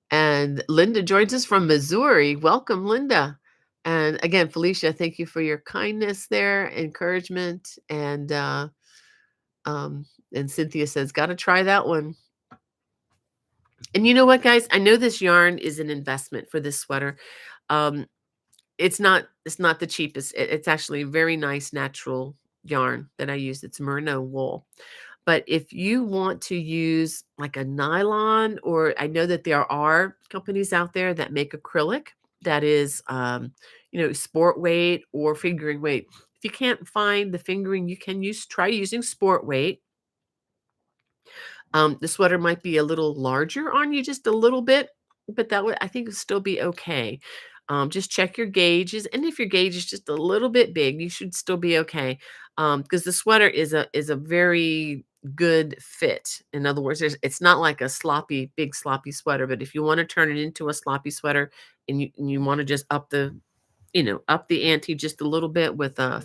and Linda joins us from Missouri. Welcome, Linda. And again, Felicia, thank you for your kindness there, encouragement, and Cynthia says, "Got to try that one." And you know what, guys? I know this yarn is an investment for this sweater. Um, it's not the cheapest. It's actually very nice natural yarn that I use. It's merino wool. But if you want to use like a nylon, or I know that there are companies out there that make acrylic that is, sport weight or fingering weight. If you can't find the fingering, you can try using sport weight. The sweater might be a little larger on you, just a little bit, but that would, I think, would still be okay. Just check your gauges, and if your gauge is just a little bit big, you should still be okay. Because the sweater is a very good fit. In other words, it's not like a big sloppy sweater. But if you want to turn it into a sloppy sweater, and you want to just up the ante just a little bit with a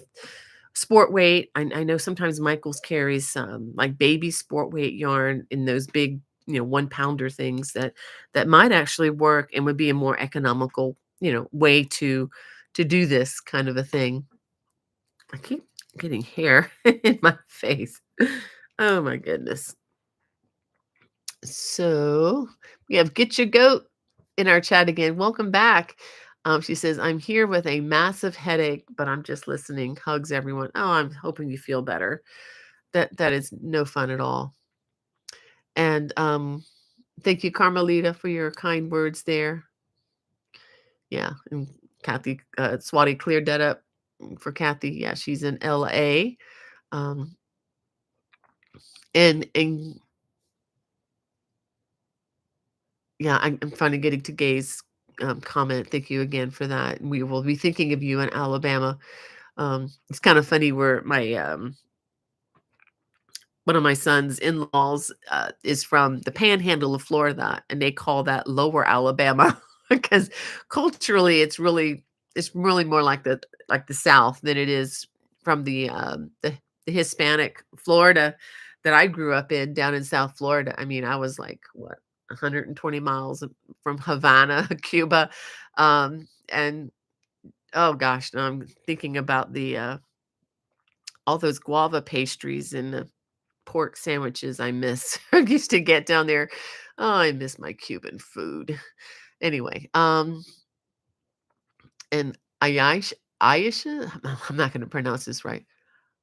sport weight. I know sometimes Michaels carries some like baby sport weight yarn in those big, 1 pounder things that might actually work and would be a more economical, way to do this kind of a thing. I keep getting hair in my face. Oh my goodness. So we have Get Your Goat in our chat again. Welcome back. She says, I'm here with a massive headache, but I'm just listening. Hugs, everyone. Oh, I'm hoping you feel better. That is no fun at all. And thank you, Carmelita, for your kind words there. Yeah, and Kathy, Swati cleared that up for Kathy. Yeah, she's in LA. Um, and yeah, I'm finally getting to Gay's comment. Thank you again for that. We will be thinking of you in Alabama. It's kind of funny where one of my son's in-laws is from the panhandle of Florida, and they call that Lower Alabama because culturally it's really more like the South than it is from the Hispanic Florida that I grew up in down in South Florida. I mean, I was like, what, 120 miles from Havana, Cuba. And oh gosh, now I'm thinking about the all those guava pastries and the pork sandwiches I miss. I used to get down there. Oh, I miss my Cuban food. Anyway, and Aisha, I'm not going to pronounce this right.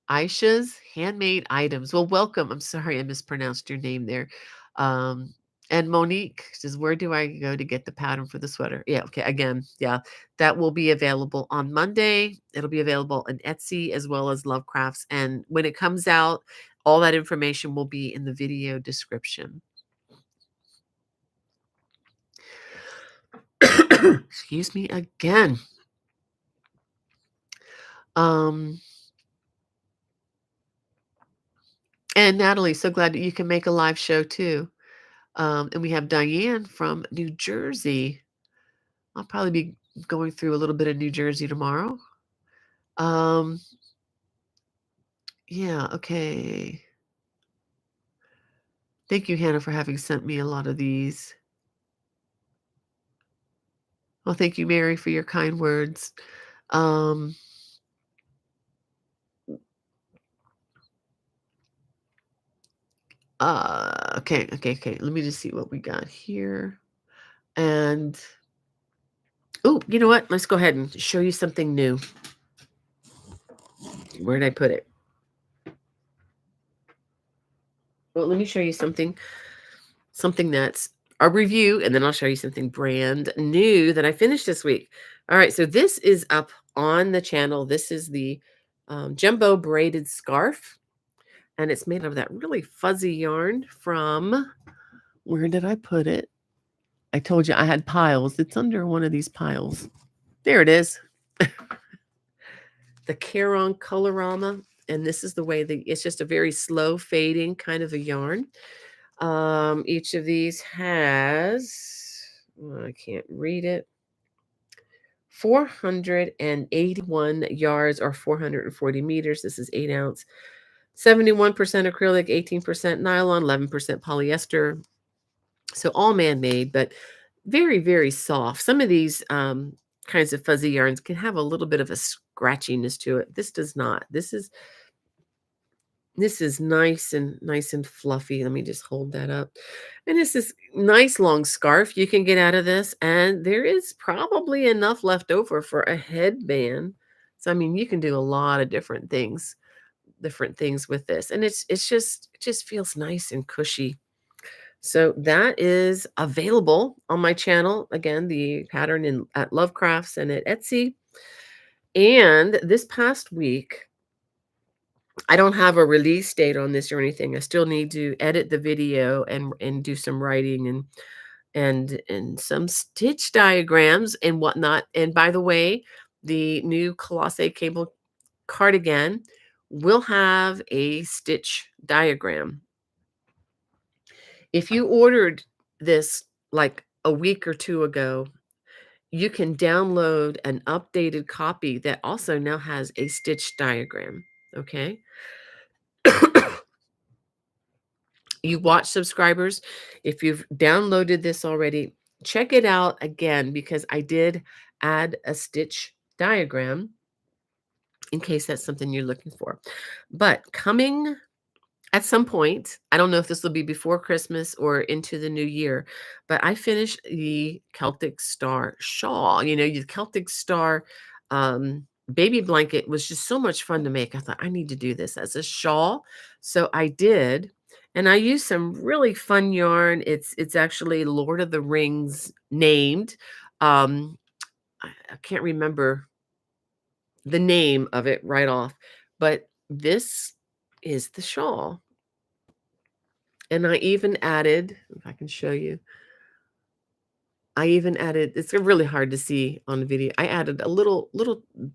Aisha's handmade items. Well, welcome. I'm sorry I mispronounced your name there. Um, And Monique says, "Where do I go to get the pattern for the sweater?" Yeah, okay, again, yeah, that will be available on Monday. It'll be available on Etsy as well as Lovecrafts, and when it comes out, all that information will be in the video description. Excuse me again. Um, and Natalie, so glad that you can make a live show too. And we have Diane from New Jersey. I'll probably be going through a little bit of New Jersey tomorrow. Um, yeah, okay. Thank you, Hannah, for having sent me a lot of these. Well, thank you, Mary, for your kind words. Um, okay. Let me just see what we got here. And oh, you know what? Let's go ahead and show you something new. Where did I put it? Well, let me show you something that's a review, and then I'll show you something brand new that I finished this week. All right, so this is up on the channel. This is the jumbo braided scarf, and it's made of that really fuzzy yarn from, where did I put it? I told you I had piles. It's under one of these piles. There it is. The Caron Colorama, and this is the way it's just a very slow fading kind of a yarn. Each of these has, I can't read it, 481 yards or 440 meters. This is 8 ounce, 71% acrylic, 18% nylon, 11% polyester. So all man-made, but very, very soft. Some of these kinds of fuzzy yarns can have a little bit of a scratchiness to it. This does not. This is nice and fluffy. Let me just hold that up. And it's this nice long scarf you can get out of this. And there is probably enough left over for a headband. So I mean, you can do a lot of different things with this. And it just feels nice and cushy. So that is available on my channel. Again, the pattern at Lovecrafts and at Etsy. And this past week, I don't have a release date on this or anything. I still need to edit the video and do some writing and some stitch diagrams and whatnot. And by the way, the new Colossae cable cardigan will have a stitch diagram. If you ordered this like a week or two ago, you can download an updated copy that also now has a stitch diagram. Okay. You watch subscribers, if you've downloaded this already, check it out again because I did add a stitch diagram in case that's something you're looking for. But coming at some point, I don't know if this will be before Christmas or into the new year, but I finished the Celtic Star shawl. The Celtic Star baby blanket was just so much fun to make. I thought I need to do this as a shawl. So I did. And I used some really fun yarn. It's actually Lord of the Rings named. I can't remember the name of it right off, but this is the shawl. And I even added, if I can show you, it's really hard to see on the video. I added a little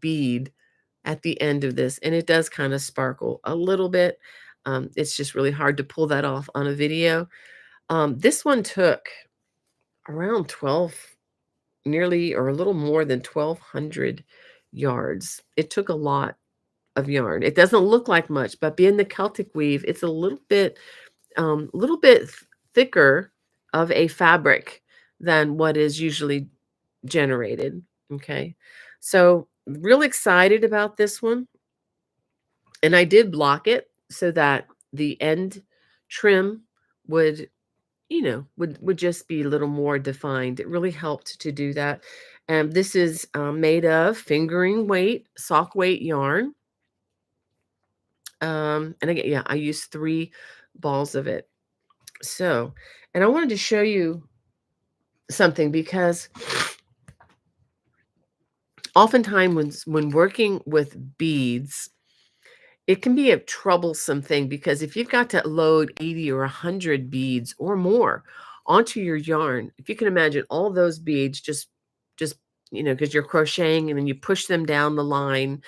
bead at the end of this, and it does kind of sparkle a little bit. It's just really hard to pull that off on a video. This one took around 12, nearly or a little more than 1,200 yards. It took a lot of yarn. It doesn't look like much, but being the Celtic weave, it's a little bit thicker of a fabric than what is usually generated. Okay. So real excited about this one. And I did block it so that the end trim would just be a little more defined. It really helped to do that. And this is made of fingering weight, sock weight yarn. And again, yeah, I used 3 balls of it. So, And I wanted to show you something because oftentimes when working with beads, it can be a troublesome thing because if you've got to load 80 or 100 beads or more onto your yarn, if you can imagine all those beads just because you're crocheting and then you push them down the line,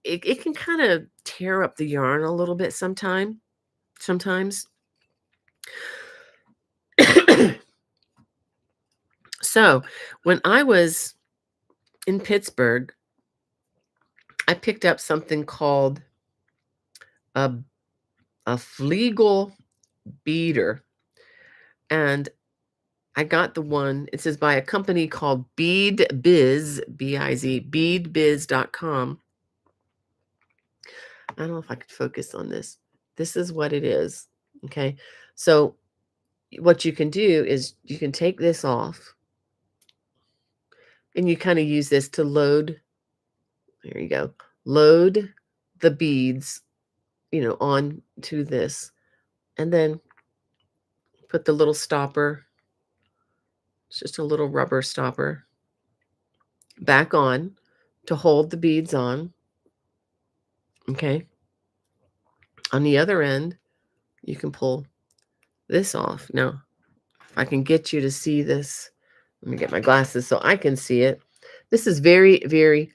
it can kind of tear up the yarn a little bit sometimes. So when I was in Pittsburgh, I picked up something called a, a Flegel beater. And I got the one, it says by a company called Bead Biz, B-I-Z, beadbiz.com. I don't know if I could focus on this. This is what it is. Okay. So what you can do is you can take this off and you kind of use this to load. There you go. Load the beads, on to this. And then put the little stopper. It's just a little rubber stopper back on to hold the beads on. Okay. On the other end, you can pull this off. Now, if I can get you to see this, let me get my glasses so I can see it. This is very, very,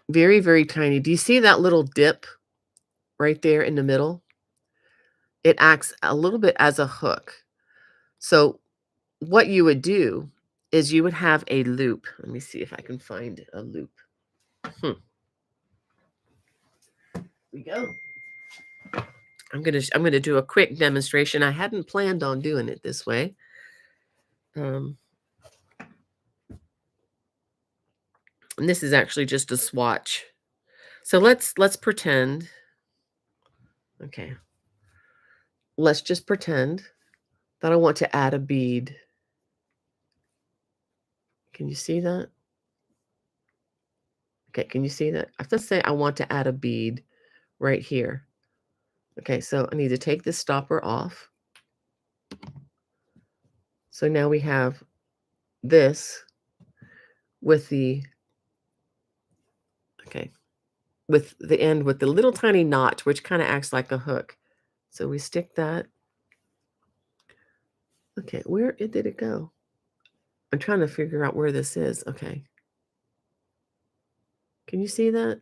very, very tiny. Do you see that little dip right there in the middle? It acts a little bit as a hook. So what you would do is you would have a loop. Let me see if I can find a loop. Here we go. I'm gonna do a quick demonstration. I hadn't planned on doing it this way. And this is actually just a swatch. So let's pretend. Okay. Let's just pretend that I want to add a bead. Can you see that? Okay, can you see that? Let's say I want to add a bead right here. Okay, so I need to take this stopper off. So now we have this with the, okay, with the end with the little tiny notch, which kind of acts like a hook. So we stick that. Okay, where did it go? I'm trying to figure out where this is. Okay. Can you see that?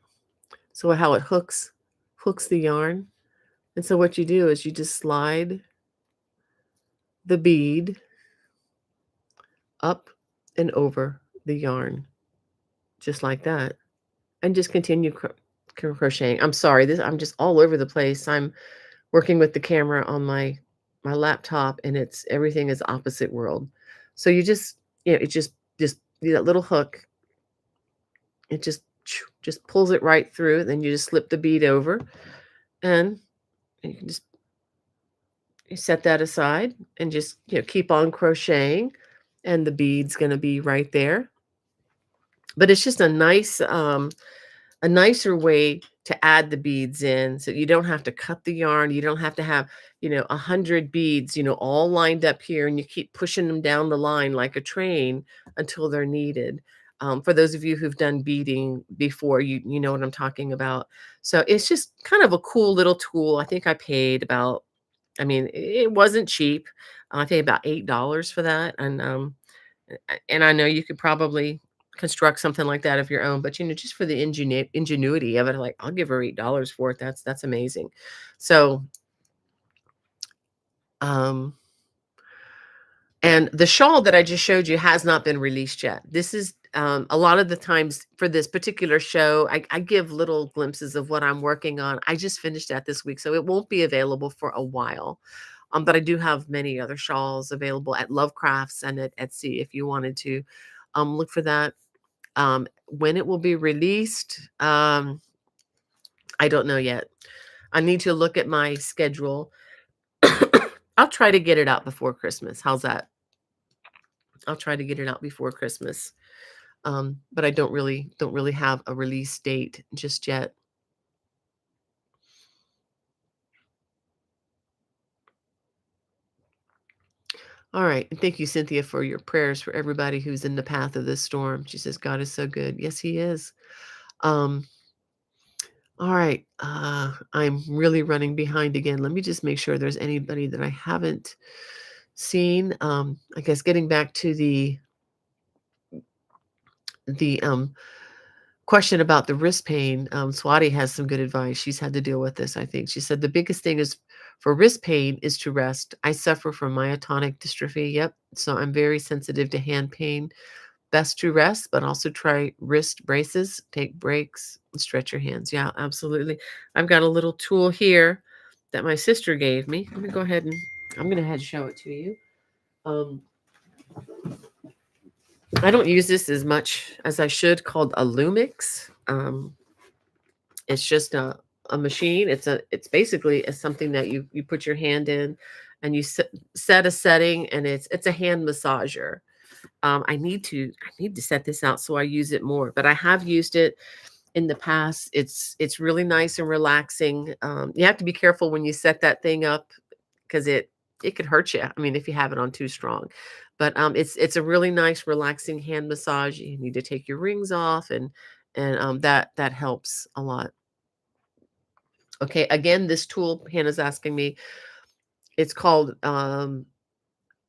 So how it hooks the yarn. And so what you do is you just slide the bead up and over the yarn, just like that, and just continue crocheting. I'm sorry, I'm just all over the place. I'm working with the camera on my laptop, and everything is opposite world. So you just, it just that little hook. It just pulls it right through. Then you just slip the bead over, and you can just set that aside and just keep on crocheting, and the bead's going to be right there. But it's just a nicer way to add the beads in, so you don't have to cut the yarn. You don't have to have 100 beads all lined up here, and you keep pushing them down the line like a train until they're needed. For those of you who've done beading before, you know what I'm talking about. So it's just kind of a cool little tool. I think I paid about, I mean, it wasn't cheap. I paid about $8 for that, and I know you could probably construct something like that of your own, but just for the ingenuity of it, like, I'll give her $8 for it. That's amazing. So, um, and the shawl that I just showed you has not been released yet. This is a lot of the times for this particular show, I give little glimpses of what I'm working on. I just finished that this week, so it won't be available for a while. But I do have many other shawls available at Lovecrafts and at Etsy if you wanted to look for that. When it will be released, I don't know yet. I need to look at my schedule. I'll try to get it out before Christmas. How's that? I'll try to get it out before Christmas. But I don't really have a release date just yet. All right. And thank you, Cynthia, for your prayers for everybody who's in the path of this storm. She says, God is so good. Yes, he is. Um, all right. I'm really running behind again. Let me just make sure there's anybody that I haven't seen. I guess getting back to the question about the wrist pain. Swati has some good advice. She's had to deal with this, I think. She said the biggest thing is for wrist pain is to rest. I suffer from myotonic dystrophy. Yep. So I'm very sensitive to hand pain. Best to rest, but also try wrist braces, take breaks, and stretch your hands. Yeah, absolutely. I've got a little tool here that my sister gave me. Let me go ahead and I'm going to head show it to you. Um, I don't use this as much as I should, called a Lumix. It's just a machine. It's basically something that you put your hand in and you set a setting, and it's a hand massager. I need to set this out so I use it more, but I have used it in the past. It's really nice and relaxing. You have to be careful when you set that thing up because it could hurt you. I mean, if you have it on too strong. But it's a really nice, relaxing hand massage. You need to take your rings off, and that helps a lot. Okay, again, this tool Hannah's asking me. It's called the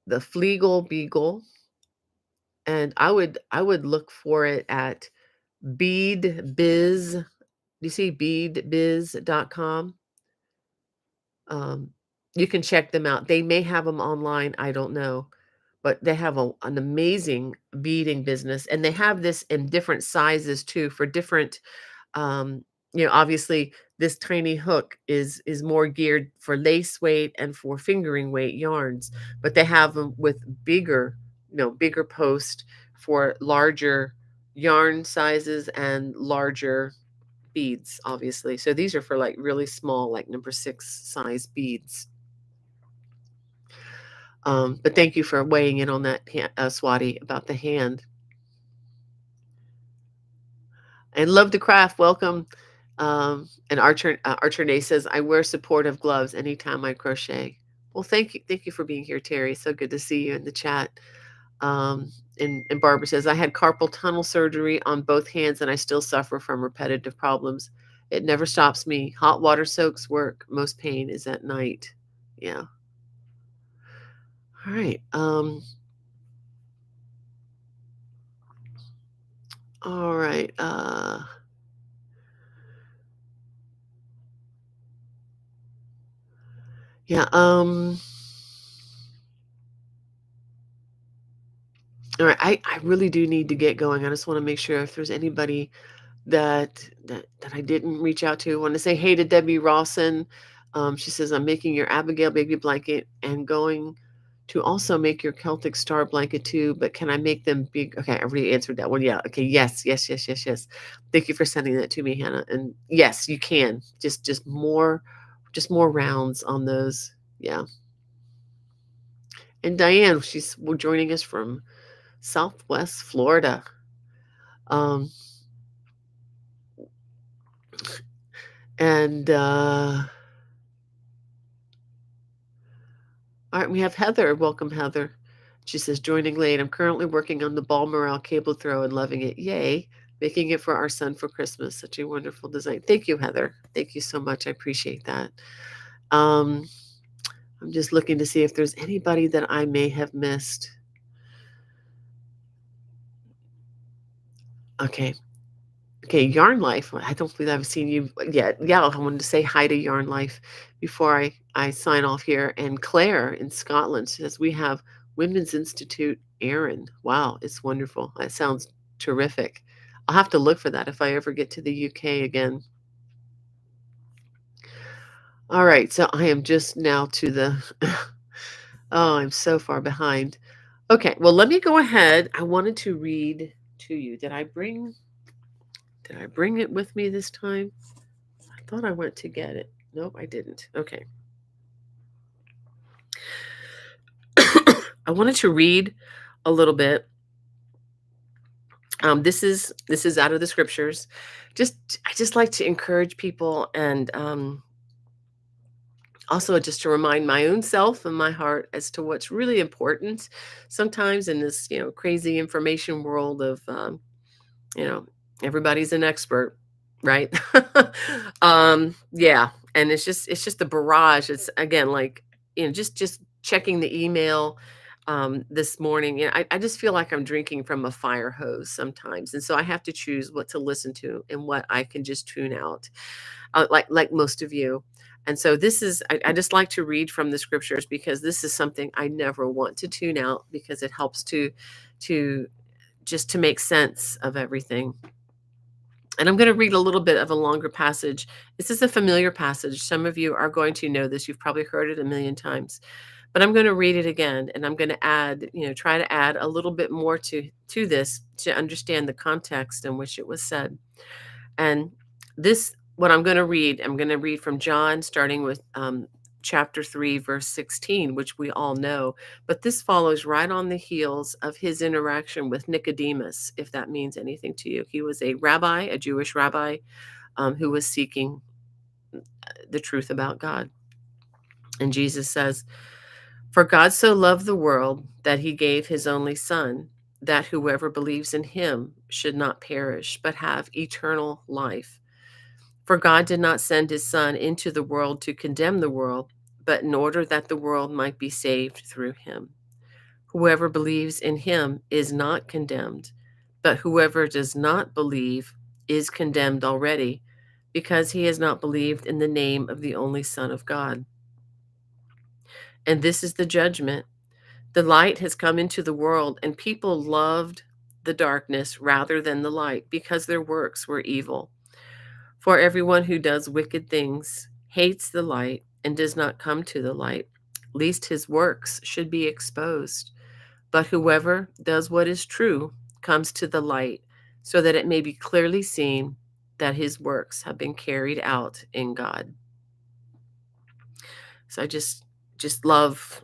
Fleagle Beagle, and I would look for it at Bead Biz. Do you see beadbiz.com? Um, you can check them out. They may have them online, I don't know, but they have an amazing beading business, and they have this in different sizes too for different. Um, obviously, this tiny hook is more geared for lace weight and for fingering weight yarns, but they have them with bigger post for larger yarn sizes and larger beads, obviously. So these are for like really small, like number 6 size beads. But thank you for weighing in on that, Swati, about the hand. And love the craft. Welcome. And Archer says, I wear supportive gloves anytime I crochet. Well, thank you for being here, Terry. So good to see you in the chat. And Barbara says, I had carpal tunnel surgery on both hands and I still suffer from repetitive problems. It never stops me. Hot water soaks work. Most pain is at night. Yeah. All right. All right. Yeah. All right. I really do need to get going. I just want to make sure if there's anybody that I didn't reach out to. I want to say hey to Debbie Rawson. She says, I'm making your Abigail baby blanket and going to also make your Celtic Star blanket too, but can I make them big? Okay, I already answered that one. Yeah. Okay. Yes, yes, yes, yes, yes. Thank you for sending that to me, Hannah. And yes, you can. Just more rounds on those. Yeah. And Diane, she's joining us from Southwest Florida. Um, and All right, we have Heather. Welcome, Heather. She says, joining late. I'm currently working on the ball morale cable throw and loving it. Yay. Making it for our son for Christmas. Such a wonderful design. Thank you, Heather. Thank you so much. I appreciate that. Um, I'm just looking to see if there's anybody that I may have missed. Okay. Okay, Yarn Life. I don't believe I've seen you yet. Yeah, I wanted to say hi to Yarn Life before I sign off here. And Claire in Scotland says we have Women's Institute Erin. Wow, it's wonderful. That sounds terrific. I'll have to look for that if I ever get to the UK again. All right, so I am just now to the oh, I'm so far behind. Okay, well, let me go ahead. I wanted to read to you. Did I bring it with me this time? I thought I went to get it. Nope, I didn't. Okay. I wanted to read a little bit. This is out of the scriptures. I just like to encourage people, and Also, just to remind my own self and my heart as to what's really important sometimes in this, crazy information world of, you know, everybody's an expert, right? Yeah, and it's just the barrage. It's again like, just checking the email this morning. I just feel like I'm drinking from a fire hose sometimes. And so I have to choose what to listen to and what I can just tune out, like most of you. And so I just like to read from the scriptures because this is something I never want to tune out because it helps to just to make sense of everything. And I'm going to read a little bit of a longer passage. This is a familiar passage. Some of you are going to know this. You've probably heard it a million times. But I'm going to read it again and I'm going to add, try to add a little bit more to this to understand the context in which it was said. And this, what I'm going to read from John, starting with chapter 3, verse 16, which we all know. But this follows right on the heels of his interaction with Nicodemus, if that means anything to you. He was a rabbi, a Jewish rabbi, who was seeking the truth about God. And Jesus says, "For God so loved the world that he gave his only Son, that whoever believes in him should not perish, but have eternal life. For God did not send his Son into the world to condemn the world, but in order that the world might be saved through him. Whoever believes in him is not condemned, but whoever does not believe is condemned already, because he has not believed in the name of the only Son of God. And this is the judgment. The light has come into the world, and people loved the darkness rather than the light, because their works were evil. For everyone who does wicked things hates the light and does not come to the light, lest his works should be exposed. But whoever does what is true comes to the light, so that it may be clearly seen that his works have been carried out in God." So I just love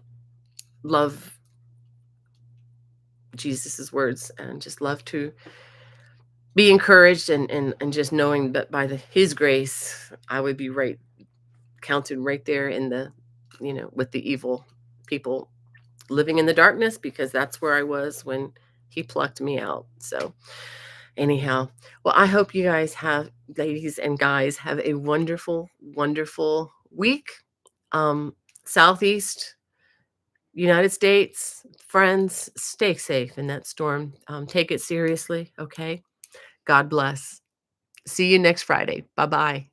Jesus's words, and just love to be encouraged, and just knowing that by his grace I would be counted right there in the, with the evil people living in the darkness, because that's where I was when he plucked me out. So anyhow, well, I hope you guys have, ladies and guys, have a wonderful, wonderful week. Um, Southeast United States, friends, stay safe in that storm. Take it seriously, okay? God bless. See you next Friday. Bye bye.